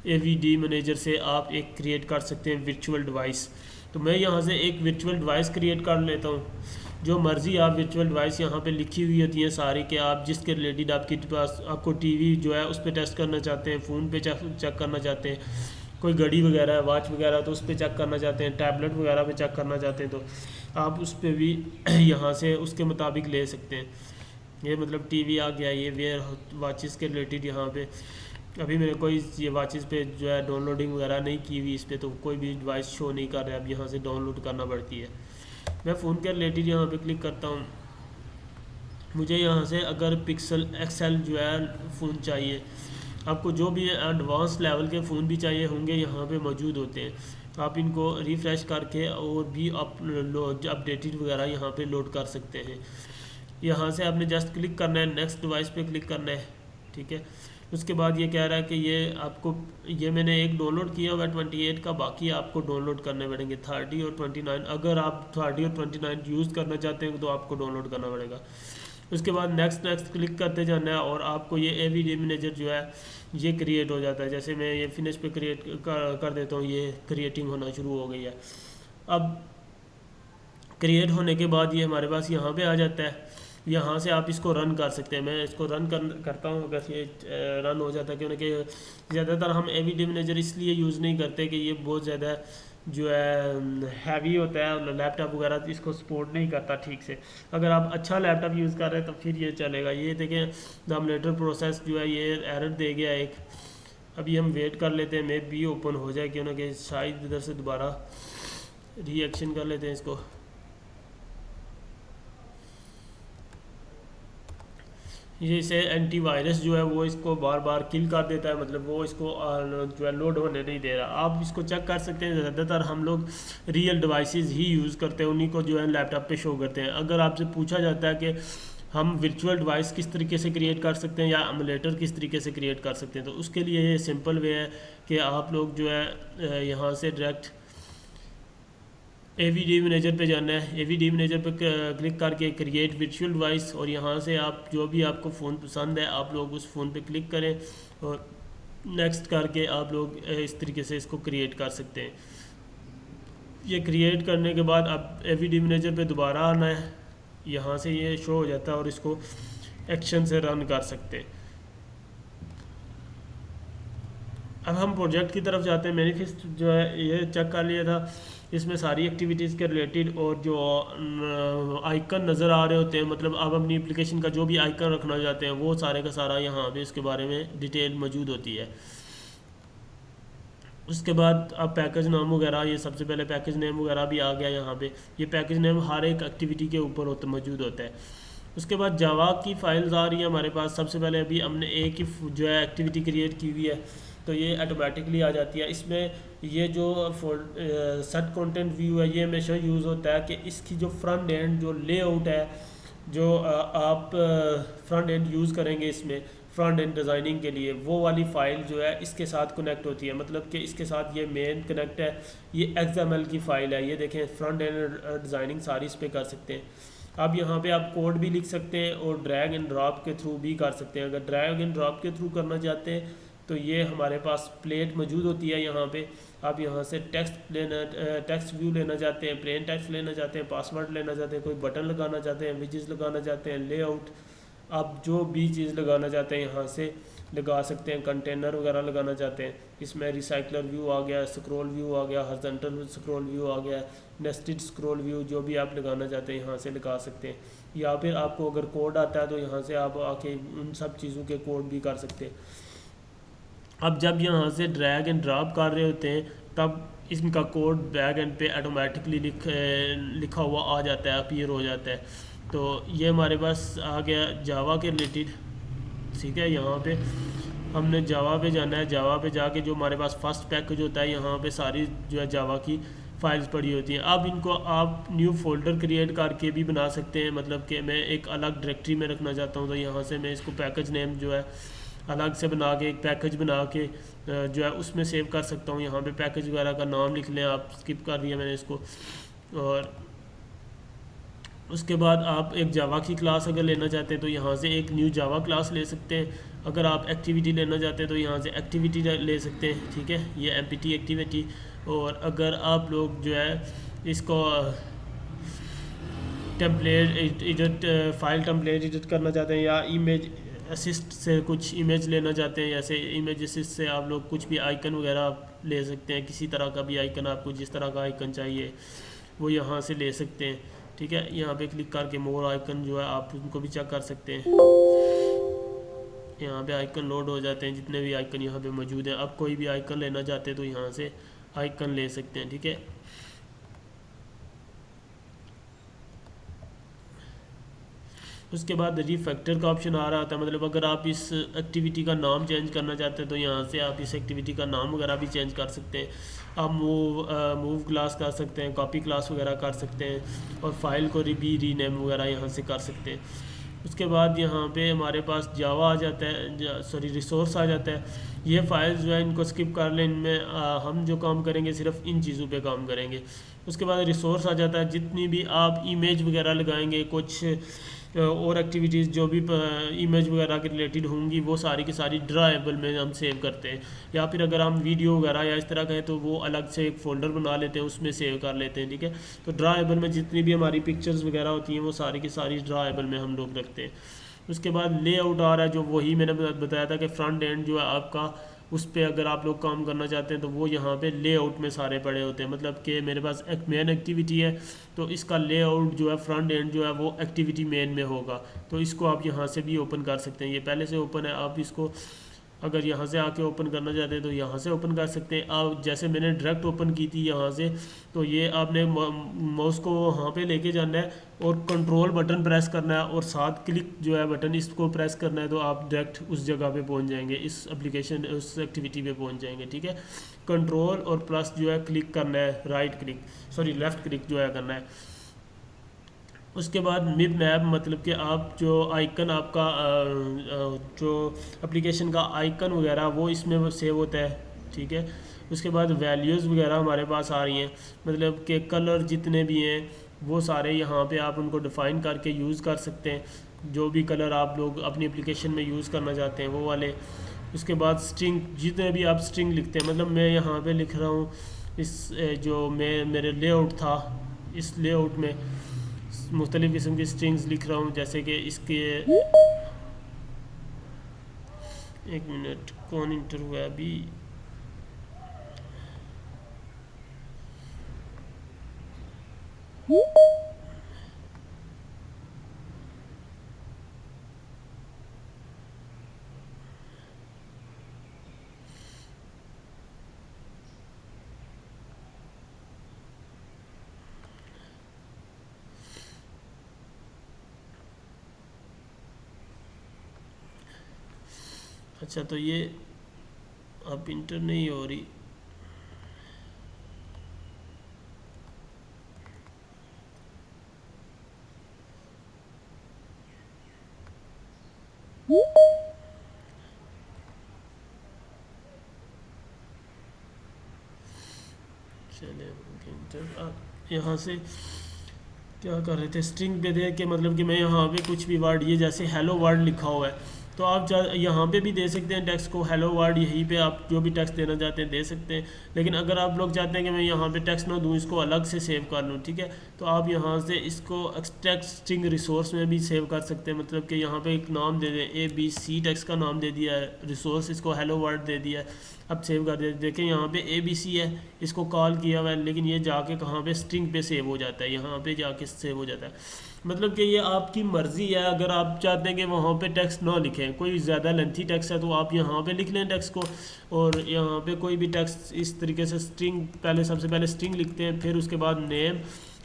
AVD मैनेजर से आप एक क्रिएट कर सकते हैं वर्चुअल डिवाइस। तो मैं यहाँ से एक वर्चुअल डिवाइस क्रिएट कर लेता हूँ। जो मर्ज़ी आप वर्चुअल डिवाइस यहाँ पे लिखी हुई होती हैं सारी, कि आप जिसके रिलेटेड आपके पास आपको टीवी जो है उस पर टेस्ट करना चाहते हैं, फ़ोन पे चेक करना चाहते हैं, कोई घड़ी वगैरह है, वॉच वगैरह तो उस पर चेक करना चाहते हैं, टैबलेट वगैरह पे चेक करना चाहते हैं, तो आप उस पर भी यहाँ से उसके मुताबिक ले सकते हैं। ये मतलब टीवी आ गया, ये वेयर वॉचेस के रिलेटेड यहाँ पे अभी मैंने कोई ये वॉचेस पे जो है डाउनलोडिंग वगैरह नहीं की हुई इस पर, तो कोई भी डिवाइस शो नहीं कर रहा है, अब यहाँ से डाउनलोड करना पड़ती है। मैं फ़ोन के रिलेटेड यहाँ पे क्लिक करता हूँ। मुझे यहाँ से अगर पिक्सल XL जो है फ़ोन चाहिए, आपको जो भी एडवांस लेवल के फ़ोन भी चाहिए होंगे यहाँ पे मौजूद होते हैं। आप इनको रिफ़्रेश करके और भी अपडेटेड वगैरह यहाँ पे लोड कर सकते हैं। यहाँ से आपने जस्ट क्लिक करना है, नेक्स्ट डिवाइस पे क्लिक करना है, ठीक है। उसके बाद ये कह रहा है कि ये आपको, ये मैंने एक डाउनलोड किया हुआ है 28 का, बाकी आपको डाउनलोड करने पड़ेंगे 30 और 29। अगर आप 30 और 29 यूज़ करना चाहते हैं तो आपको डाउनलोड करना पड़ेगा। उसके बाद नेक्स्ट क्लिक करते जाना है और आपको ये AVD मैनेजर जो है ये क्रिएट हो जाता है। जैसे मैं ये फिनिश पे क्रिएट कर देता हूँ, ये क्रिएटिंग होना शुरू हो गई है। अब क्रिएट होने के बाद ये हमारे पास यहाँ पे आ जाता है। यहाँ से आप इसको रन कर सकते हैं। मैं इसको रन करता हूँ, अगर ये रन हो जाता है, क्योंकि ज़्यादातर हम AVD मैनेजर इसलिए यूज़ नहीं करते कि ये बहुत ज़्यादा जो है हैवी होता है और लैपटॉप वगैरह इसको सपोर्ट नहीं करता ठीक से। अगर आप अच्छा लैपटॉप यूज़ कर रहे हैं तो फिर ये चलेगा। ये देखें एमुलेटर प्रोसेस जो है ये एरर दे गया एक। अभी हम वेट कर लेते हैं, मे बी ओपन हो जाए, क्योंकि शायद इधर से दोबारा रिएक्शन कर लेते हैं इसको। ये इसे एंटीवायरस जो है वो इसको बार बार किल कर देता है, मतलब वो इसको जो है लोड होने नहीं दे रहा। आप इसको चेक कर सकते हैं, ज़्यादातर हम लोग रियल डिवाइसेस ही यूज़ करते हैं, उन्हीं को जो है लैपटॉप पे शो करते हैं। अगर आपसे पूछा जाता है कि हम वर्चुअल डिवाइस किस तरीके से क्रिएट कर सकते हैं या एमुलेटर किस तरीके से क्रिएट कर सकते हैं, तो उसके लिए ये सिंपल वे है कि आप लोग जो है यहाँ से डायरेक्ट AVD मैनेजर पे जाना है। AVD मैनेजर पे क्लिक करके क्रिएट वर्चुअल डिवाइस, और यहाँ से आप जो भी आपको फ़ोन पसंद है आप लोग उस फ़ोन पे क्लिक करें और नेक्स्ट करके आप लोग इस तरीके से इसको क्रिएट कर सकते हैं। ये क्रिएट करने के बाद अब AVD मैनेजर पे दोबारा आना है, यहाँ से ये शो हो जाता है और इसको एक्शन से रन कर सकते हैं। अब हम प्रोजेक्ट की तरफ जाते हैं। मैनिफेस्ट जो है ये चेक कर लिया था, इसमें सारी एक्टिविटीज़ के रिलेटेड और जो आइकन नज़र आ रहे होते हैं, मतलब आप अपनी एप्लीकेशन का जो भी आइकन रखना चाहते हैं वो सारे का सारा यहाँ पे इसके बारे में डिटेल मौजूद होती है। उसके बाद अब पैकेज नाम वगैरह, ये सबसे पहले पैकेज नेम वगैरह भी आ गया यहाँ पे। ये पैकेज नेम हर एक एक्टिविटी के ऊपर मौजूद होता है। उसके बाद जावा की फाइल्स आ रही है हमारे पास। सबसे पहले अभी हमने एक ही जो है एक्टिविटी क्रिएट की हुई है, तो ये ऑटोमेटिकली आ जाती है। इसमें ये जो सेट कंटेंट व्यू है ये हमेशा यूज़ होता है कि इसकी जो फ्रंट एंड जो लेआउट है, जो आप फ्रंट एंड यूज़ करेंगे इसमें फ्रंट एंड डिज़ाइनिंग के लिए, वो वाली फ़ाइल जो है इसके साथ कनेक्ट होती है। मतलब कि इसके साथ ये मेन कनेक्ट है, ये XML की फ़ाइल है। ये देखें, फ्रंट एंड डिज़ाइनिंग सारी इस पर कर सकते हैं। अब यहाँ पे आप कोड भी लिख सकते हैं और ड्रैग एंड ड्रॉप के थ्रू भी कर सकते हैं। अगर ड्रैग एंड ड्रॉप के थ्रू करना चाहते हैं तो ये हमारे पास प्लेट मौजूद होती है यहाँ पे। आप यहाँ से टेक्स्ट व्यू लेना चाहते हैं, प्लेन टेक्स्ट लेना चाहते हैं, पासवर्ड लेना चाहते हैं, कोई बटन लगाना चाहते हैं, विजेस लगाना चाहते हैं, लेआउट, आप जो भी चीज़ लगाना चाहते हैं यहाँ से लगा सकते हैं। कंटेनर वगैरह लगाना चाहते हैं, इसमें रिसाइकलर व्यू आ गया, स्क्रॉल व्यू आ गया, हॉरिजॉन्टल स्क्रॉल व्यू आ गया, नेस्टेड स्क्रॉल व्यू, जो भी आप लगाना चाहते हैं यहाँ से लगा सकते हैं। या फिर आपको अगर कोड आता है तो यहाँ से आप आके उन सब चीज़ों के कोड भी कर सकते हैं। अब जब यहाँ से ड्रैग एंड ड्रॉप कर रहे होते हैं तब इनका कोड बैक एंड पे ऑटोमेटिकली लिखा हुआ आ जाता है, अपीयर हो जाता है। तो ये हमारे पास आ गया जावा के रिलेटेड, ठीक है। यहाँ पे हमने जावा पे जाना है। जावा पे जाके जो हमारे पास फर्स्ट पैकेज होता है, यहाँ पे सारी जो है जावा की फाइल्स पड़ी होती हैं। अब इनको आप न्यू फोल्डर क्रिएट करके भी बना सकते हैं, मतलब कि मैं एक अलग डायरेक्टरी में रखना चाहता हूँ तो यहाँ से मैं इसको पैकेज नेम जो है अलग से बना के एक पैकेज बना के जो है उसमें सेव कर सकता हूँ। यहाँ पे पैकेज वगैरह का नाम लिख लें, आप स्किप कर दिया मैंने इसको। और उसके बाद आप एक जावा की क्लास अगर लेना चाहते हैं तो यहाँ से एक न्यू जावा क्लास ले सकते हैं। अगर आप एक्टिविटी लेना चाहते हैं तो यहाँ से एक्टिविटी ले सकते हैं, ठीक है, ये एमपीटी एक्टिविटी। और अगर आप लोग जो है इसको template edit, file template edit करना चाहते हैं या इमेज असिस्ट से कुछ इमेज लेना चाहते हैं, जैसे इमेज असिस्ट से आप लोग कुछ भी आइकन वगैरह आप ले सकते हैं, किसी तरह का भी आइकन, आपको जिस तरह का आइकन चाहिए वो यहाँ से ले सकते हैं, ठीक है। यहाँ पे क्लिक करके मोर आइकन जो है आप उनको भी चेक कर सकते हैं। यहाँ पे आइकन लोड हो जाते हैं, जितने भी आइकन यहाँ पे मौजूद हैं। अब कोई भी आइकन लेना चाहते हैं तो यहाँ से आइकन ले सकते हैं, ठीक है। उसके बाद रीफैक्टर का ऑप्शन आ रहा था, मतलब अगर आप इस एक्टिविटी का नाम चेंज करना चाहते हैं तो यहाँ से आप इस एक्टिविटी का नाम वगैरह भी चेंज कर सकते हैं। आप मूव क्लास कर सकते हैं, कॉपी क्लास वगैरह कर सकते हैं और फाइल को भी रीनेम वगैरह यहाँ से कर सकते हैं। उसके बाद यहाँ पे हमारे पास जावा आ जाता है, सॉरी रिसोर्स आ जाता है। ये फाइल्स जो है इनको स्किप कर लें, इनमें हम जो काम करेंगे सिर्फ इन चीज़ों पे काम करेंगे। उसके बाद रिसोर्स आ जाता है, जितनी भी आप इमेज वगैरह लगाएंगे, कुछ और एक्टिविटीज़ जो भी इमेज वगैरह के रिलेटेड होंगी वो सारी की सारी ड्राएबल में हम सेव करते हैं। या फिर अगर हम वीडियो वगैरह या इस तरह का है तो वो अलग से एक फ़ोल्डर बना लेते हैं, उसमें सेव कर लेते हैं, ठीक है। तो ड्राएबल में जितनी भी हमारी पिक्चर्स वगैरह होती हैं वो सारी की सारी ड्राएबल में हम लोग रखते हैं। उसके बाद लेआउट आ रहा है, जो वही मैंने बताया था कि फ्रंट एंड जो है आपका, उस पर अगर आप लोग काम करना चाहते हैं तो वो यहाँ पे लेआउट में सारे पड़े होते हैं। मतलब कि मेरे पास एक मेन एक्टिविटी है तो इसका लेआउट जो है फ्रंट एंड जो है वो एक्टिविटी मेन में होगा, तो इसको आप यहाँ से भी ओपन कर सकते हैं। ये पहले से ओपन है, आप इसको अगर यहाँ से आके ओपन करना चाहते हैं तो यहाँ से ओपन कर सकते हैं। आप जैसे मैंने डायरेक्ट ओपन की थी यहाँ से, तो ये आपने माउस को वहाँ पे लेके जाना है और कंट्रोल बटन प्रेस करना है और साथ क्लिक जो है बटन इसको प्रेस करना है, तो आप डायरेक्ट उस जगह पे पहुँच जाएंगे, इस एप्लीकेशन उस एक्टिविटी पे पहुँच जाएंगे। ठीक है, कंट्रोल और प्लस जो है क्लिक करना है, right click sorry left click जो है करना है। उसके बाद मिड मैप मतलब कि आप जो आइकन आपका जो एप्लीकेशन का आइकन वगैरह वो इसमें सेव होता है। ठीक है, उसके बाद वैल्यूज़ वगैरह हमारे पास आ रही हैं, मतलब कि कलर जितने भी हैं वो सारे यहाँ पे आप उनको डिफ़ाइन करके यूज़ कर सकते हैं, जो भी कलर आप लोग अपनी एप्लीकेशन में यूज़ करना चाहते हैं वो वाले। उसके बाद स्ट्रिंग, जितने भी आप स्ट्रिंग लिखते हैं, मतलब मैं यहाँ पे लिख रहा हूँ इस जो मेरे लेआउट था, इस लेआउट में मुख्तलिफ़ किस्म की स्ट्रिंग्स लिख रहा हूँ, जैसे कि इसके एक मिनट कौन इंटर हुआ है अभी। अच्छा, तो ये अब इंटर नहीं हो रही। चले इंटर यहाँ से क्या कर रहे थे, स्ट्रिंग पे दे के मतलब कि मैं यहाँ पे कुछ भी वर्ड, ये जैसे हेलो वर्ड लिखा हुआ है तो आप यहाँ पे भी दे सकते हैं टेक्स्ट को हेलो वर्ड, यहीं पे आप जो भी टेक्स्ट देना चाहते हैं दे सकते हैं। लेकिन अगर आप लोग चाहते हैं कि मैं यहाँ पे टेक्स्ट ना दूँ, इसको अलग से सेव कर लूँ, ठीक है, तो आप यहाँ से इसको एक्सट्रैक्ट स्ट्रिंग रिसोर्स में भी सेव कर सकते हैं। मतलब कि यहाँ पे एक नाम दे दें, ABC टेक्स्ट का नाम दे दिया है, रिसोर्स इसको हेलो वर्ड दे दिया है, अब सेव कर दिया। देखें यहाँ पे ABC है, इसको कॉल किया हुआ है, लेकिन ये जाके कहाँ पे स्ट्रिंग पे सेव हो जाता है, यहाँ पे जाके सेव हो जाता है। मतलब कि ये आपकी मर्ज़ी है, अगर आप चाहते हैं कि वहाँ पे टेक्स्ट ना लिखें, कोई ज़्यादा लेंथी टेक्स्ट है तो आप यहाँ पे लिख लें टेक्स्ट को, और यहाँ पे कोई भी टेक्स्ट इस तरीके से स्ट्रिंग, पहले सबसे पहले स्ट्रिंग लिखते हैं, फिर उसके बाद नेम,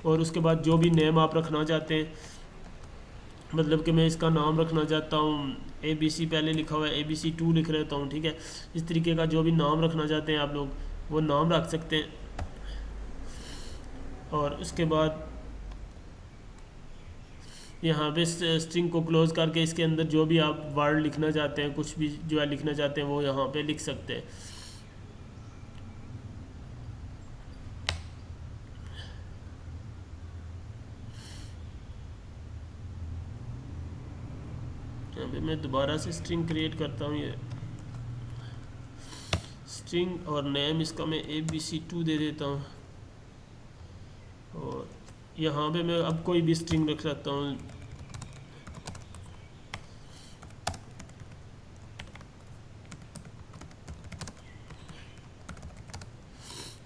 और उसके बाद जो भी नेम आप रखना चाहते हैं, मतलब कि मैं इसका नाम रखना चाहता हूँ ABC, पहले लिखा हुआ है ABC2 लिख लेता हूँ। ठीक है, इस तरीके का जो भी नाम रखना चाहते हैं आप लोग वो नाम रख सकते हैं। और उसके बाद यहाँ पे स्ट्रिंग को क्लोज़ करके इसके अंदर जो भी आप वर्ड लिखना चाहते हैं, कुछ भी जो है लिखना चाहते हैं वो यहाँ पे लिख सकते हैं। यहाँ पे मैं दोबारा से स्ट्रिंग क्रिएट करता हूँ, ये स्ट्रिंग और नेम इसका मैं ABC2 दे देता हूँ, और यहाँ पे मैं अब कोई भी स्ट्रिंग रख सकता हूँ,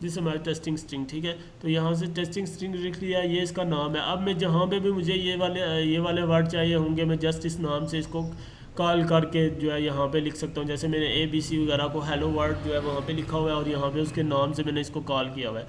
जिस हमारी टेस्टिंग स्ट्रिंग। ठीक है, तो यहाँ से टेस्टिंग स्ट्रिंग लिख लिया, ये इसका नाम है। अब मैं जहाँ पे भी मुझे ये वाले वर्ड चाहिए होंगे, मैं जस्ट इस नाम से इसको कॉल करके जो है यहाँ पे लिख सकता हूँ। जैसे मैंने ABC वगैरह को हेलो वर्ड जो है वहाँ पे लिखा हुआ है, और यहाँ पे उसके नाम से मैंने इसको कॉल किया हुआ है।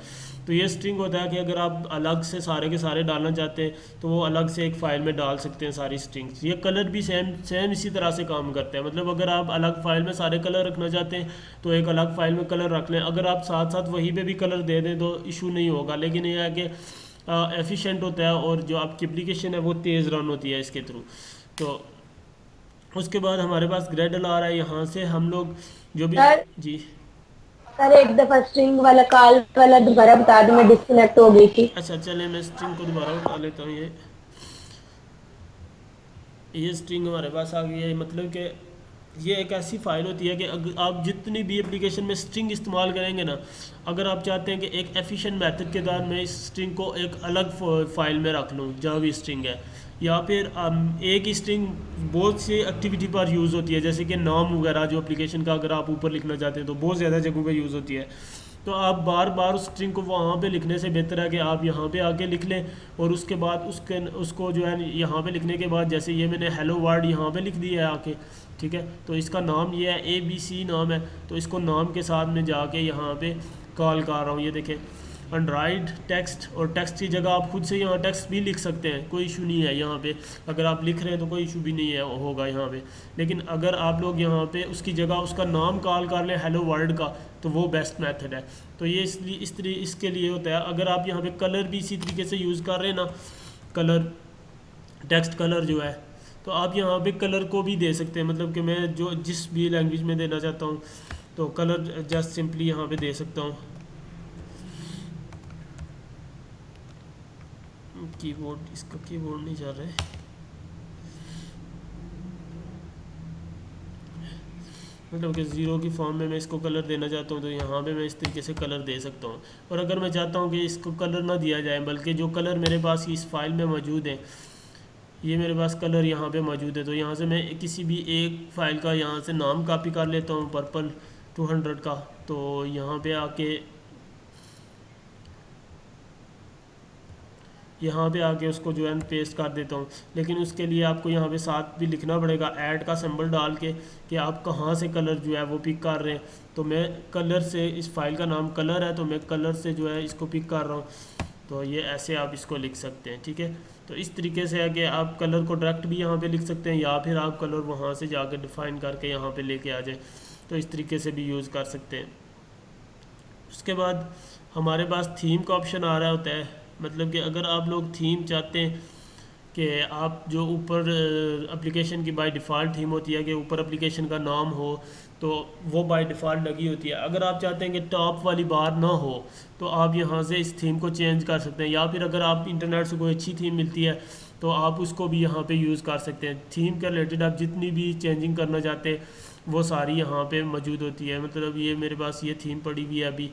तो ये स्ट्रिंग होता है कि अगर आप अलग से सारे के सारे डालना चाहते हैं तो वो अलग से एक फ़ाइल में डाल सकते हैं सारी स्ट्रिंग्स। ये कलर भी सेम इसी तरह से काम करते हैं, मतलब अगर आप अलग फ़ाइल में सारे कलर रखना चाहते हैं तो एक अलग फ़ाइल में कलर रख लें, अगर आप साथ साथ वहीं पे भी कलर दे दें तो इशू नहीं होगा। लेकिन यह है कि एफिशिएंट होता है, और जो आपकी एप्लीकेशन है वो तेज़ रन होती है इसके थ्रू। तो उसके बाद हमारे पास ग्रेडल आ रहा है, यहाँ से हम लोग जो भी जी सर एक दफा स्ट्रिंग वाला कॉल वाला दोबारा बता दो, मैं डिस्कनेक्ट हो गई थी। अच्छा चले, मैं स्ट्रिंग को दोबारा उठा लेता हूँ। ये स्ट्रिंग हमारे पास आ गई है। मतलब कि ये एक ऐसी फ़ाइल होती है कि अगर आप जितनी भी एप्लीकेशन में स्ट्रिंग इस्तेमाल करेंगे ना, अगर आप चाहते हैं कि एक एफिशिएंट मेथड के तहत मैं इस स्ट्रिंग को एक अलग फ़ाइल में रख लूँ जहाँ भी स्ट्रिंग है, या फिर एक ही स्ट्रिंग बहुत सी एक्टिविटी पर यूज़ होती है, जैसे कि नाम वगैरह जो एप्लीकेशन का अगर आप ऊपर लिखना चाहते हैं तो बहुत ज़्यादा जगहों पे यूज़ होती है। तो आप बार बार उस स्ट्रिंग को वहाँ पे लिखने से बेहतर है कि आप यहाँ पे आके लिख लें, और उसके बाद उसको जो है यहाँ पे लिखने के बाद, जैसे ये मैंने हेलो वर्ड यहाँ पे लिख दिया है आके, ठीक है। तो इसका नाम ये है, ABC नाम है, तो इसको नाम के साथ में जाके यहाँ पे कॉल कर रहा हूँ। ये देखें एंड्रॉयड टेक्स्ट, और टेक्स्ट की जगह आप खुद से यहाँ टेक्स्ट भी लिख सकते हैं, कोई इशू नहीं है यहाँ पे। अगर आप लिख रहे हैं तो कोई इशू भी नहीं है होगा यहाँ पे। लेकिन अगर आप लोग यहाँ पे उसकी जगह उसका नाम कॉल कर लें हेलो वर्ल्ड का, तो वो बेस्ट मेथड है। तो ये इसलिए इसके लिए होता है। अगर आप यहाँ पे कलर भी इसी तरीके से यूज़ कर रहे हैं ना, कलर टेक्स्ट कलर जो है, तो आप यहाँ पे कलर को भी दे सकते हैं। मतलब कि मैं जो जिस भी लैंग्वेज में देना चाहता हूँ तो कलर जस्ट सिंपली यहाँ पे दे सकता हूँ। कीबोर्ड, इसका कीबोर्ड नहीं चल रहा है। मतलब कि ज़ीरो की फॉर्म में मैं इसको कलर देना चाहता हूँ तो यहाँ पे मैं इस तरीके से कलर दे सकता हूँ। और अगर मैं चाहता हूँ कि इसको कलर ना दिया जाए, बल्कि जो कलर मेरे पास इस फाइल में मौजूद है, ये मेरे पास कलर यहाँ पे मौजूद है, तो यहाँ से मैं किसी भी एक फ़ाइल का यहाँ से नाम कॉपी कर लेता हूँ, पर्पल 200 का। तो यहाँ पे आके उसको जो है पेस्ट कर देता हूँ। लेकिन उसके लिए आपको यहाँ पे साथ भी लिखना पड़ेगा ऐड का सिंबल डाल के कि आप कहाँ से कलर जो है वो पिक कर रहे हैं। तो मैं कलर से, इस फाइल का नाम कलर है, तो मैं कलर से जो है इसको पिक कर रहा हूँ। तो ये ऐसे आप इसको लिख सकते हैं, ठीक है। तो इस तरीके से है कि आप कलर को डायरेक्ट भी यहाँ पे लिख सकते हैं, या फिर आप कलर वहाँ से जाकर डिफ़ाइन करके यहाँ पे लेके आ जाए, तो इस तरीके से भी यूज़ कर सकते हैं। उसके बाद हमारे पास थीम का ऑप्शन आ रहा होता है। मतलब कि अगर आप लोग थीम चाहते हैं कि आप जो ऊपर एप्लीकेशन की बाय डिफ़ॉल्ट थीम होती है कि ऊपर एप्लीकेशन का नाम हो, तो वो बाय डिफ़ॉल्ट लगी होती है। अगर आप चाहते हैं कि टॉप वाली बार ना हो, तो आप यहाँ से इस थीम को चेंज कर सकते हैं। या फिर अगर आप इंटरनेट से कोई अच्छी थीम मिलती है तो आप उसको भी यहाँ पे यूज़ कर सकते हैं। थीम के रिलेटेड आप जितनी भी चेंजिंग करना चाहते हैं वो सारी यहाँ पे मौजूद होती है। मतलब ये मेरे पास ये थीम पड़ी हुई है अभी,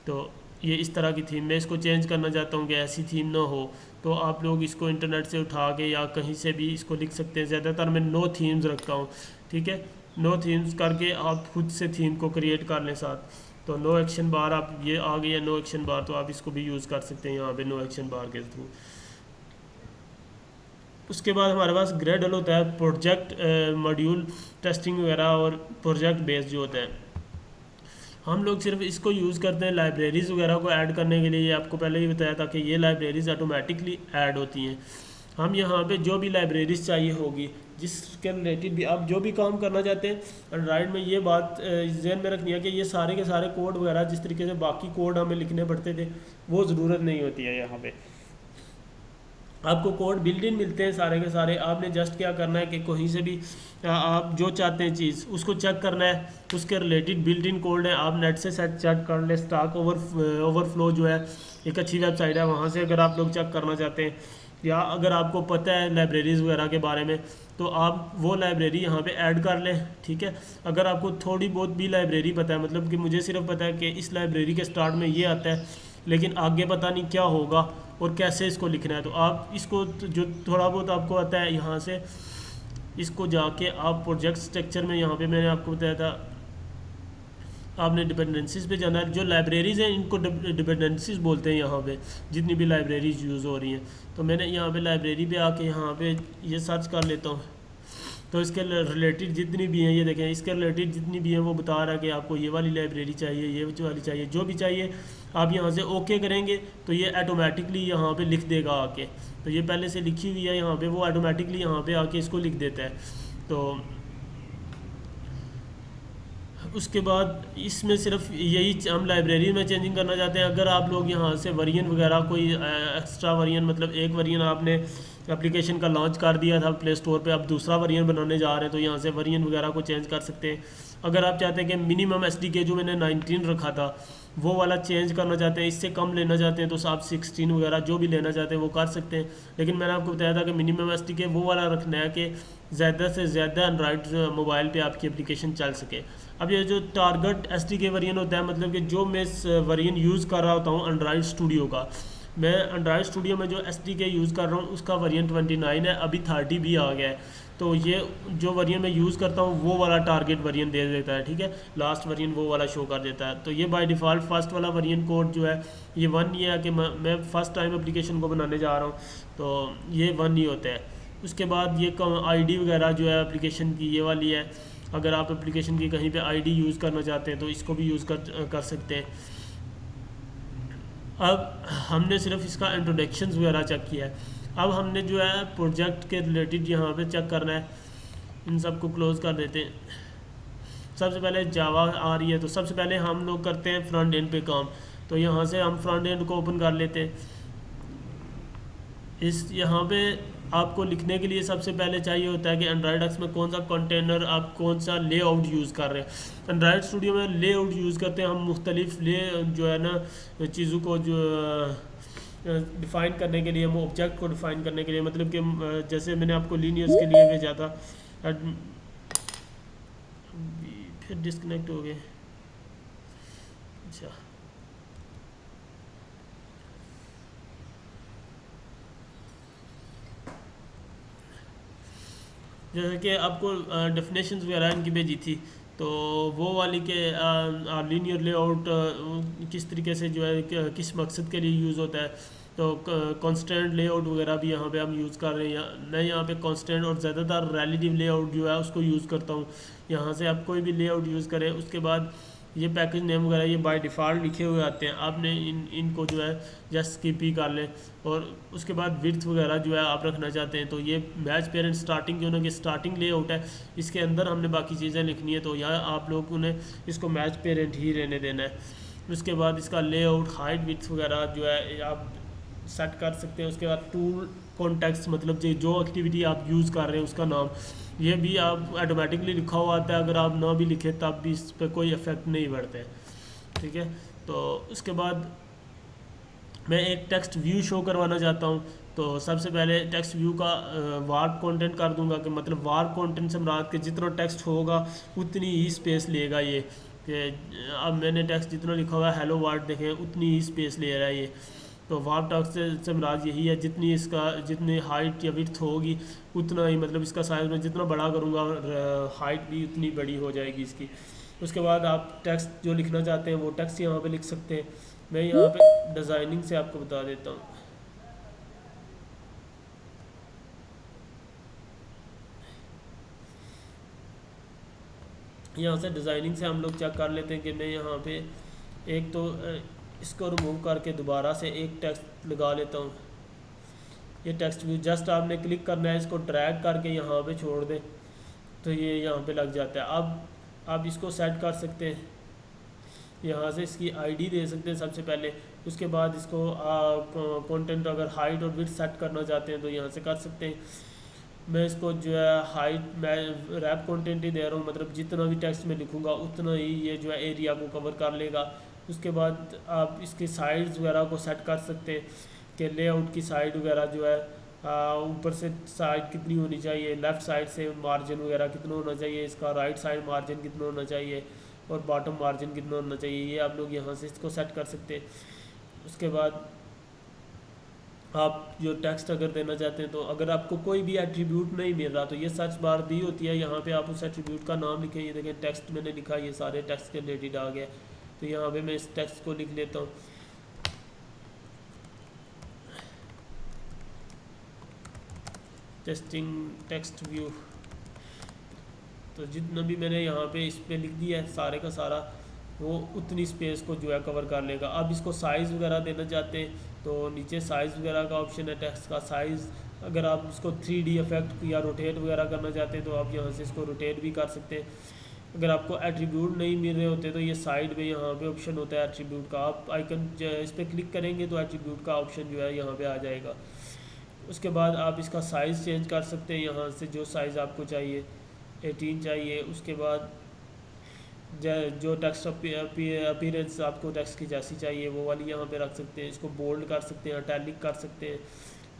तो ये इस तरह की थीम, मैं इसको चेंज करना चाहता हूँ कि ऐसी थीम ना हो, तो आप लोग इसको इंटरनेट से उठा के या कहीं से भी इसको लिख सकते हैं। ज़्यादातर मैं नो थीम्स रखता हूँ, ठीक है। नो थीम्स करके आप खुद से थीम को क्रिएट कर लें साथ। तो नो एक्शन बार, आप ये आ गई है नो एक्शन बार, तो आप इसको भी यूज़ कर सकते हैं यहाँ पे नो एक्शन बार के थ्रू। उसके बाद हमारे पास ग्रेडल होता है, प्रोजेक्ट मॉड्यूल टेस्टिंग वगैरह और प्रोजेक्ट बेस्ड जो होता है। हम लोग सिर्फ इसको यूज़ करते हैं लाइब्रेरीज़ वगैरह को ऐड करने के लिए। ये आपको पहले ही बताया था कि ये लाइब्रेरीज़ ऑटोमेटिकली ऐड होती हैं। हम यहाँ पे जो भी लाइब्रेरीज़ चाहिए होगी, जिसके रिलेटेड भी आप जो भी काम करना चाहते हैं, एंड्रॉयड में ये बात ज़हन में रखनी है कि ये सारे के सारे कोड वगैरह जिस तरीके से बाकी कोड हमें लिखने पड़ते थे, वो ज़रूरत नहीं होती है। यहाँ पे आपको कोड बिल्ड इन मिलते हैं सारे के सारे। आपने जस्ट क्या करना है कि कहीं से भी आप जो चाहते हैं चीज़ उसको चेक करना है, उसके रिलेटेड बिल्ड इन कोड है, आप नेट से सेट चेक कर लें। स्टैक ओवरफ्लो जो है एक अच्छी वेबसाइट है, वहाँ से अगर आप लोग चेक करना चाहते हैं, या अगर आपको पता है लाइब्रेरीज़ वगैरह के बारे में, तो आप वो लाइब्रेरी यहाँ पे ऐड कर लें, ठीक है। अगर आपको थोड़ी बहुत भी लाइब्रेरी पता है, मतलब कि मुझे सिर्फ पता है कि इस लाइब्रेरी के स्टार्ट में ये आता है, लेकिन आगे पता नहीं क्या होगा और कैसे इसको लिखना है, तो आप इसको जो थोड़ा बहुत आपको आता है यहाँ से इसको जाके आप प्रोजेक्ट स्ट्रक्चर में, यहाँ पे मैंने आपको बताया था आपने डिपेंडेंसीज पे जाना है। जो लाइब्रेरीज़ हैं इनको डिपेंडेंसीज बोलते हैं यहाँ पे, जितनी भी लाइब्रेरीज यूज़ हो रही हैं। तो मैंने यहाँ पे लाइब्रेरी पे आके यहाँ पे ये सर्च कर लेता हूँ, तो इसके रिलेटेड जितनी भी हैं, ये देखें इसके रिलेटेड जितनी भी हैं वो बता रहा है कि आपको ये वाली लाइब्रेरी चाहिए, ये वाली चाहिए, जो भी चाहिए आप यहाँ से ओके करेंगे तो ये ऑटोमेटिकली यहाँ पे लिख देगा आके। तो ये पहले से लिखी हुई है यहाँ पे, वो ऑटोमेटिकली यहाँ पे आके इसको लिख देता है। तो उसके बाद इसमें सिर्फ यही हम लाइब्रेरी में चेंजिंग करना चाहते हैं। अगर आप लोग यहाँ से वरियन वगैरह कोई एक्स्ट्रा वरियन, मतलब एक वरियन आपने एप्लीकेशन का लॉन्च कर दिया था प्ले स्टोर पे, अब दूसरा वरियन बनाने जा रहे हैं, तो यहाँ से वरियन वगैरह को चेंज कर सकते हैं। अगर आप चाहते हैं कि मिनिमम एसडीके जो मैंने 19 रखा था वो वाला चेंज करना चाहते हैं, इससे कम लेना चाहते हैं, तो आप 16 वगैरह जो भी लेना चाहते हैं वो कर सकते हैं। लेकिन मैंने आपको बताया था कि मिनिमम एसडीके वो वाला रखना है कि ज़्यादा से ज़्यादा एंड्रॉयड मोबाइल पे आपकी एप्लीकेशन चल सके। अब ये जो टारगेट एसडीके वरियन होता है, मतलब कि जो मैं वरियन यूज़ कर रहा होता हूँ एंड्रॉयड स्टूडियो का, मैं एंड्रॉयड स्टूडियो में जो एसडीके यूज़ कर रहा हूँ उसका वरियन 29 है, अभी 30 भी आ गया है। तो ये जो वरियन मैं यूज़ करता हूँ वो वाला टारगेट वरियन दे देता है, ठीक है। लास्ट वरियन वो वाला शो कर देता है। तो ये बाय डिफ़ॉल्ट फर्स्ट वाला वरियन कोड जो है ये 1 ही है कि मैं फर्स्ट टाइम एप्लीकेशन को बनाने जा रहा हूँ, तो ये 1 ही होता है। उसके बाद ये आईडी वगैरह जो है एप्लीकेशन की ये वाली है, अगर आप एप्लीकेशन की कहीं पे आईडी यूज़ करना चाहते हैं तो इसको भी यूज़ कर सकते हैं। अब हमने सिर्फ इसका इंट्रोडक्शन वगैरह चेक किया है। अब हमने जो है प्रोजेक्ट के रिलेटेड यहाँ पे चेक करना है। इन सब को क्लोज़ कर देते हैं। सबसे पहले जावा आ रही है, तो सबसे पहले हम लोग करते हैं फ्रंट एंड पे काम। तो यहाँ से हम फ्रंट एंड को ओपन कर लेते हैं। इस यहाँ पे आपको लिखने के लिए सबसे पहले चाहिए होता है कि एंड्रॉयड एक्स में कौन सा कंटेनर, आप कौन सा लेआउट यूज़ कर रहे हैं। एंड्रॉयड स्टूडियो में लेआउट यूज़ करते हैं हम मुख्तलिफ जो है ना चीज़ों को जो डिफ़ाइन करने के लिए, हम ऑब्जेक्ट को डिफ़ाइन करने के लिए, मतलब कि जैसे मैंने आपको लीनियर्स के लिए भेजा था, फिर डिस्कनेक्ट हो गए। अच्छा, जैसे कि आपको डेफिनेशंस वगैरह इनकी भेजी थी, तो वो वाली के लीनियर लेआउट किस तरीके से जो है किस मकसद के लिए यूज़ होता है। तो कांस्टेंट लेआउट वगैरह भी यहाँ पे हम यूज़ कर रहे हैं। मैं यहाँ पे कांस्टेंट और ज़्यादातर रिलेटिव लेआउट जो है उसको यूज़ करता हूँ। यहाँ से आप कोई भी लेआउट यूज़ करें। उसके बाद ये पैकेज नेम वगैरह ये बाय डिफ़ॉल्ट लिखे हुए आते हैं, आपने इनको जो है जस्ट स्किप ही कर लें। और उसके बाद विड्थ वगैरह जो है आप रखना चाहते हैं, तो ये मैच पेरेंट स्टार्टिंग जो ना कि स्टार्टिंग लेआउट है, इसके अंदर हमने बाकी चीज़ें लिखनी है, तो यहाँ आप लोगों ने इसको मैच पेरेंट ही रहने देना है। उसके बाद इसका लेआउट हाइट विड्थ वगैरह जो है आप सेट कर सकते हैं। उसके बाद टूल कॉन्टेक्स्ट, मतलब जो एक्टिविटी आप यूज़ कर रहे हैं उसका नाम, ये भी आप ऑटोमेटिकली लिखा हुआ आता है। अगर आप ना भी लिखें तब भी इस पर कोई इफेक्ट नहीं पड़ता है, ठीक है। तो उसके बाद मैं एक टेक्स्ट व्यू शो करवाना चाहता हूँ। तो सबसे पहले टेक्स्ट व्यू का वार्प कंटेंट कर दूंगा, कि मतलब वार्प कंटेंट से मुराद के जितना टेक्स्ट होगा उतनी ही स्पेस लेगा ये। कि अब मैंने टेक्स्ट जितना लिखा हुआ है हेलो वर्ल्ड देखें, उतनी ही स्पेस ले रहा है ये। तो वार्प टेक्स्ट से मुराद यही है, जितनी हाइट या विड्थ होगी उतना ही, मतलब इसका साइज़ में जितना बड़ा करूँगा हाइट भी उतनी बड़ी हो जाएगी इसकी। उसके बाद आप टेक्स्ट जो लिखना चाहते हैं वो टेक्स्ट यहाँ पे लिख सकते हैं। मैं यहाँ पे डिज़ाइनिंग से आपको बता देता हूँ। यहाँ से डिज़ाइनिंग से हम लोग चेक कर लेते हैं कि मैं यहाँ पे एक तो इसको रिमूव करके दोबारा से एक टेक्स्ट लगा लेता हूँ। ये टेक्स्ट व्यू जस्ट आपने क्लिक करना है, इसको ड्रैग करके यहाँ पे छोड़ दें तो ये यहाँ पे लग जाता है। अब आप इसको सेट कर सकते हैं, यहाँ से इसकी आईडी दे सकते हैं सबसे पहले। उसके बाद इसको कंटेंट अगर हाइट और विड्थ सेट करना चाहते हैं तो यहाँ से कर सकते हैं। मैं इसको जो है हाइट मैं रैप कंटेंट ही दे रहा हूँ, मतलब जितना भी टेक्स्ट में लिखूँगा उतना ही ये जो है एरिया को कवर कर लेगा। उसके बाद आप इसकी साइड्स वगैरह को सेट कर सकते हैं कि लेआउट की साइड वगैरह जो है ऊपर से साइड कितनी होनी चाहिए, लेफ़्ट साइड से मार्जिन वगैरह कितना होना चाहिए, इसका राइट साइड मार्जिन कितना होना चाहिए और बॉटम मार्जिन कितना होना चाहिए, ये आप लोग यहाँ से इसको सेट कर सकते हैं। उसके बाद आप जो टेक्स्ट अगर देना चाहते हैं, तो अगर आपको कोई भी एट्रीब्यूट नहीं मिल रहा तो ये सर्च बार दी होती है, यहाँ पे आप उस एट्रीब्यूट का नाम लिखें। ये देखें टेक्स्ट मैंने लिखा, ये सारे टेक्स्ट के रिलेटेड आ गया। तो यहाँ पे मैं इस टेक्स्ट को लिख लेता हूँ। टेस्टिंग टेक्स्ट व्यू, तो जितना भी मैंने यहाँ पे इस पे लिख दिया है सारे का सारा, वो उतनी स्पेस को जो है कवर कर लेगा। अब इसको साइज़ वगैरह देना चाहते हैं तो नीचे साइज़ वगैरह का ऑप्शन है, टेक्स्ट का साइज़। अगर आप इसको 3D इफेक्ट या रोटेट वगैरह करना चाहते हैं तो आप यहाँ से इसको रोटेट भी कर सकते हैं। अगर आपको एट्रीब्यूट नहीं मिल रहे होते तो ये साइड में यहाँ पे ऑप्शन होता है एट्रीब्यूट का, आप आइकन इस पर क्लिक करेंगे तो एट्रीब्यूट का ऑप्शन जो है यहाँ पे आ जाएगा। उसके बाद आप इसका साइज़ चेंज कर सकते हैं, यहाँ से जो साइज़ आपको चाहिए, 18 चाहिए। उसके बाद जो टेक्स्ट अपीयरेंस आपको टेक्स्ट की जैसी चाहिए वो वाली यहाँ पे रख सकते हैं। इसको बोल्ड कर सकते हैं, इटैलिक कर सकते हैं।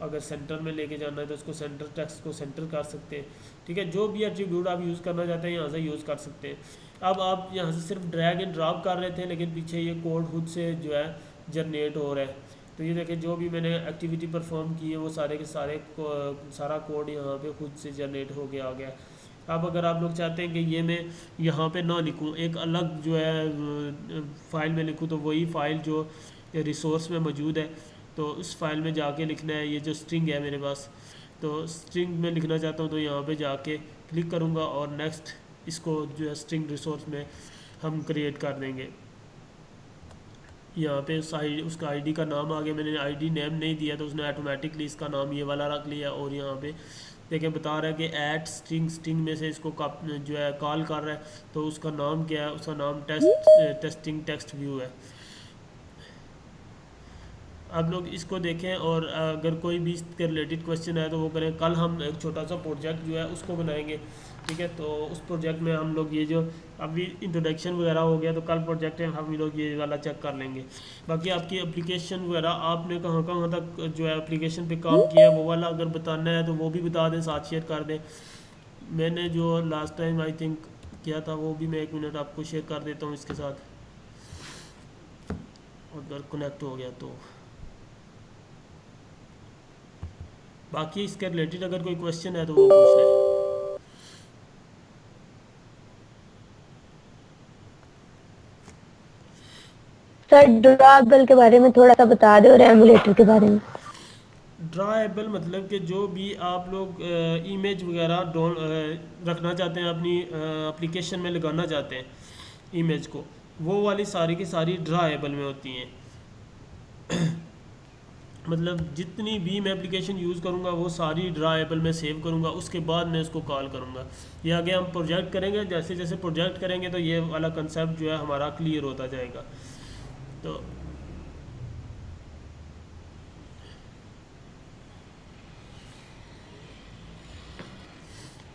अगर सेंटर में लेके जाना है तो उसको सेंटर, टेक्स्ट को सेंटर कर सकते हैं, ठीक है। जो भी एट्रीब्यूट आप यूज़ करना चाहते हैं यहाँ से यूज़ कर सकते हैं। अब आप यहाँ से सिर्फ ड्रैग एंड ड्रॉप कर रहे थे, लेकिन पीछे ये कोड खुद से जो है जनरेट हो रहा है। तो ये देखें जो भी मैंने एक्टिविटी परफॉर्म की है वो सारे के सारे सारा कोड यहाँ पे खुद से जनरेट हो गया आ गया। अब अगर आप लोग चाहते हैं कि ये मैं यहाँ पे ना लिखूँ, एक अलग जो है फ़ाइल में लिखूँ, तो वही फ़ाइल जो रिसोर्स में मौजूद है तो उस फाइल में जाके लिखना है। ये जो स्ट्रिंग है मेरे पास, तो स्ट्रिंग में लिखना चाहता हूँ तो यहाँ पे जाके क्लिक करूँगा और नेक्स्ट इसको जो है स्ट्रिंग रिसोर्स में हम क्रिएट कर देंगे। यहाँ पे उसका आईडी का नाम आ गया, मैंने आईडी नेम नहीं दिया तो उसने ऑटोमेटिकली इसका नाम ये वाला रख लिया। और यहाँ पे देखिए बता रहा है कि ऐड स्ट्रिंग में से इसको जो है कॉल कर रहा है, तो उसका नाम क्या है, उसका नाम टेस्टिंग टेक्स्ट व्यू है। आप लोग इसको देखें और अगर कोई भी इसके रिलेटेड क्वेश्चन है तो वो करें। कल हम एक छोटा सा प्रोजेक्ट जो है उसको बनाएंगे, ठीक है। तो उस प्रोजेक्ट में हम लोग ये जो अभी इंट्रोडक्शन वगैरह हो गया, तो कल प्रोजेक्ट में हम लोग ये वाला चेक कर लेंगे। बाकी आपकी एप्लीकेशन वगैरह आपने कहाँ कहाँ तक जो है एप्लीकेशन पे काम किया है वो वाला अगर बताना है तो वो भी बता दें, साथ शेयर कर दें। मैंने जो लास्ट टाइम आई थिंक किया था वो भी मैं 1 मिनट आपको शेयर कर देता हूँ इसके साथ, अगर कनेक्ट हो गया तो। बाकी इसके रिलेटेड अगर कोई क्वेश्चन है तो वो पूछ लें। सर ड्रॉएबल के बारे में थोड़ा सा बता दो और एमुलेटर के बारे में। ड्रॉएबल मतलब कि जो भी आप लोग इमेज वगैरह रखना चाहते हैं अपनी एप्लीकेशन में लगाना चाहते हैं इमेज को, वो वाली सारी की सारी ड्रॉएबल में होती हैं। मतलब जितनी भी मैं एप्लीकेशन यूज़ करूँगा वो सारी ड्रॉएबल में सेव करूँगा, उसके बाद मैं उसको कॉल करूँगा। ये आगे हम प्रोजेक्ट करेंगे, जैसे जैसे प्रोजेक्ट करेंगे तो ये वाला कंसेप्ट जो है हमारा क्लियर होता जाएगा। तो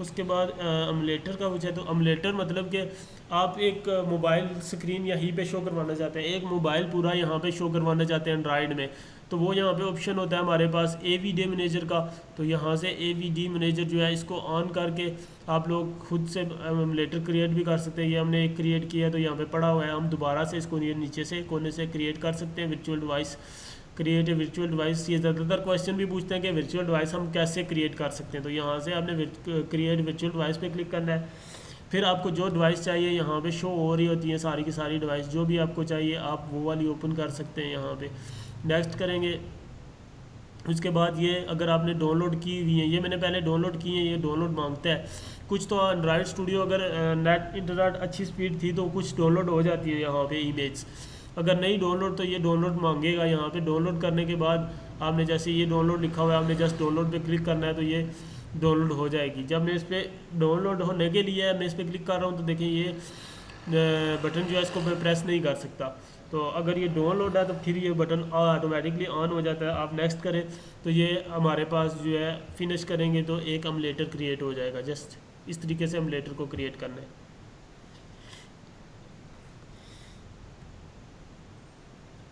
उसके बाद एमुलेटर का पूछा, तो एमुलेटर मतलब कि आप एक मोबाइल स्क्रीन यहीं पे शो करवाना चाहते हैं, एक मोबाइल पूरा यहाँ पे शो करवाना चाहते हैं एंड्रॉयड में, तो वो यहाँ पे ऑप्शन होता है हमारे पास AVD मैनेजर का। तो यहाँ से AVD मैनेजर जो है इसको ऑन करके आप लोग खुद से एमुलेटर क्रिएट भी कर सकते हैं। ये हमने एक क्रिएट किया है तो यहाँ पे पड़ा हुआ है, हम दोबारा से इसको ये नीचे से कोने से क्रिएट कर सकते हैं। Virtual device, create a virtual device, ये ज़्यादातर क्वेश्चन भी पूछते हैं कि वर्चुअल डिवाइस हम कैसे क्रिएट कर सकते हैं। तो यहाँ से आपने क्रिएट वर्चुअल डिवाइस पे क्लिक करना है, फिर आपको जो डिवाइस चाहिए यहाँ पे शो हो रही होती है सारी की सारी डिवाइस, जो भी आपको चाहिए आप वो वाली ओपन कर सकते हैं। यहाँ पे नेक्स्ट करेंगे। उसके बाद ये अगर आपने डाउनलोड की हुई है, ये मैंने पहले डाउनलोड की है, ये डाउनलोड मांगता है कुछ। तो एंड्रॉयड स्टूडियो अगर नेट इंटरनेट अच्छी स्पीड थी तो कुछ डाउनलोड हो जाती है यहाँ पे इमेज, अगर नहीं डाउनलोड तो ये डाउनलोड मांगेगा। यहाँ पे डाउनलोड करने के बाद आपने जैसे ये डाउनलोड लिखा हुआ है, आपने जस्ट डाउनलोड पे क्लिक करना है तो ये डाउनलोड हो जाएगी। जब मैं इस पर डाउनलोड होने के लिए मैं इस पर क्लिक कर रहा हूँ तो देखिए ये बटन जो है इसको मैं प्रेस नहीं कर सकता। तो अगर ये डाउनलोड है तो फिर ये बटन ऑटोमेटिकली ऑन हो जाता है। आप नेक्स्ट करें तो ये हमारे पास जो है फिनिश करेंगे तो एक एमुलेटर क्रिएट हो जाएगा। जस्ट इस तरीके से एमुलेटर को क्रिएट करना है।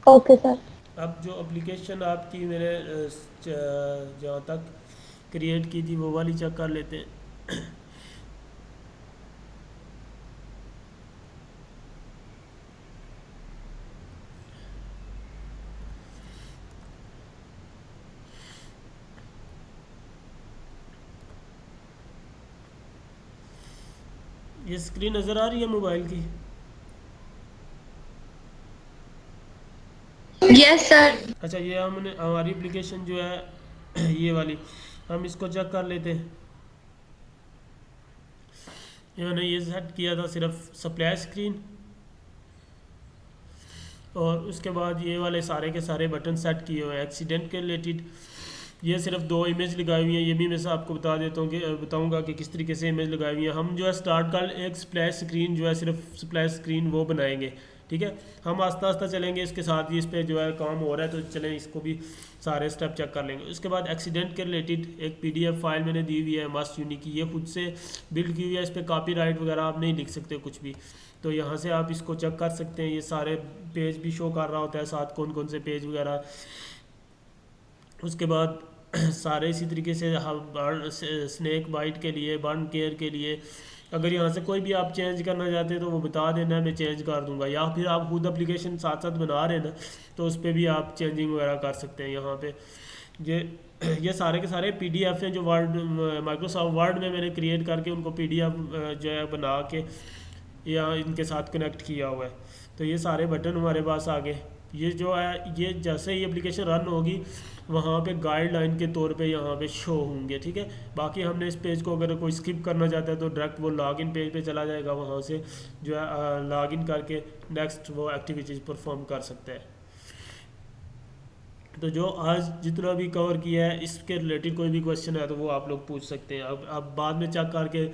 Okay sir. अब जो एप्लीकेशन आपकी मैंने जहाँ तक क्रिएट की थी वो वाली चेक कर लेते हैं। ये स्क्रीन नज़र आ रही है मोबाइल की? Yes sir. अच्छा, ये हमने हमारी एप्लीकेशन जो है ये वाली, हम इसको चेक कर लेते हैं। मैंने ये सेट किया था सिर्फ सप्लाई स्क्रीन, और उसके बाद ये वाले सारे के सारे बटन सेट किए हुए हैं एक्सीडेंट के रिलेटेड। ये सिर्फ 2 इमेज लगाई हुई हैं, ये भी मैं से आपको बता देता हूँ कि बताऊँगा कि किस तरीके से इमेज लगाई हुई है। हम जो है स्टार्ट कर एक स्प्लैश स्क्रीन जो है सिर्फ स्प्लैश स्क्रीन वो बनाएंगे, ठीक है। हम आस्ता आस्ता चलेंगे, इसके साथ ही इस पर जो है काम हो रहा है तो चलें इसको भी सारे स्टेप चेक कर लेंगे। उसके बाद एक्सीडेंट के रिलेटेड एक PDF फाइल मैंने दी हुई है मस्ट यूनिक की, ये खुद से बिल्ड की हुई है, इस पर कॉपीराइट वगैरह आप नहीं लिख सकते कुछ भी। तो यहाँ से आप इसको चेक कर सकते हैं, ये सारे पेज भी शो कर रहा होता है साथ कौन कौन से पेज वगैरह। उसके बाद सारे इसी तरीके से स्नैक बाइट के लिए, बर्न केयर के लिए अगर यहाँ से कोई भी आप चेंज करना चाहते हैं तो वो बता देना, मैं चेंज कर दूंगा। या फिर आप खुद एप्लीकेशन साथ साथ बना रहे हैं ना तो उस पर भी आप चेंजिंग वगैरह कर सकते हैं। यहाँ पे ये सारे के सारे PDF हैं जो वर्ड माइक्रोसॉफ्ट वर्ड में मैंने क्रिएट करके उनको PDF जो है बना के या इनके साथ कनेक्ट किया हुआ है। तो ये सारे बटन हमारे पास आ गए। ये जो है ये जैसे ही एप्लीकेशन रन होगी वहाँ पे गाइडलाइन के तौर पे यहाँ पे शो होंगे, ठीक है। बाकी हमने इस पेज को अगर कोई स्किप करना चाहता है तो डायरेक्ट वो लॉगिन पेज पे चला जाएगा, वहाँ से जो है लॉगिन करके नेक्स्ट वो एक्टिविटीज़ परफॉर्म कर सकते हैं। तो जो आज जितना भी कवर किया है इसके रिलेटेड कोई भी क्वेश्चन है तो वो आप लोग पूछ सकते हैं। अब बाद में चेक करके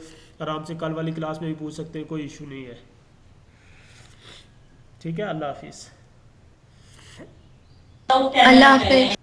आराम से कल वाली क्लास में भी पूछ सकते हैं, कोई इशू नहीं है, ठीक है। अल्लाह हाफिज़। अल्लाह हाफिज।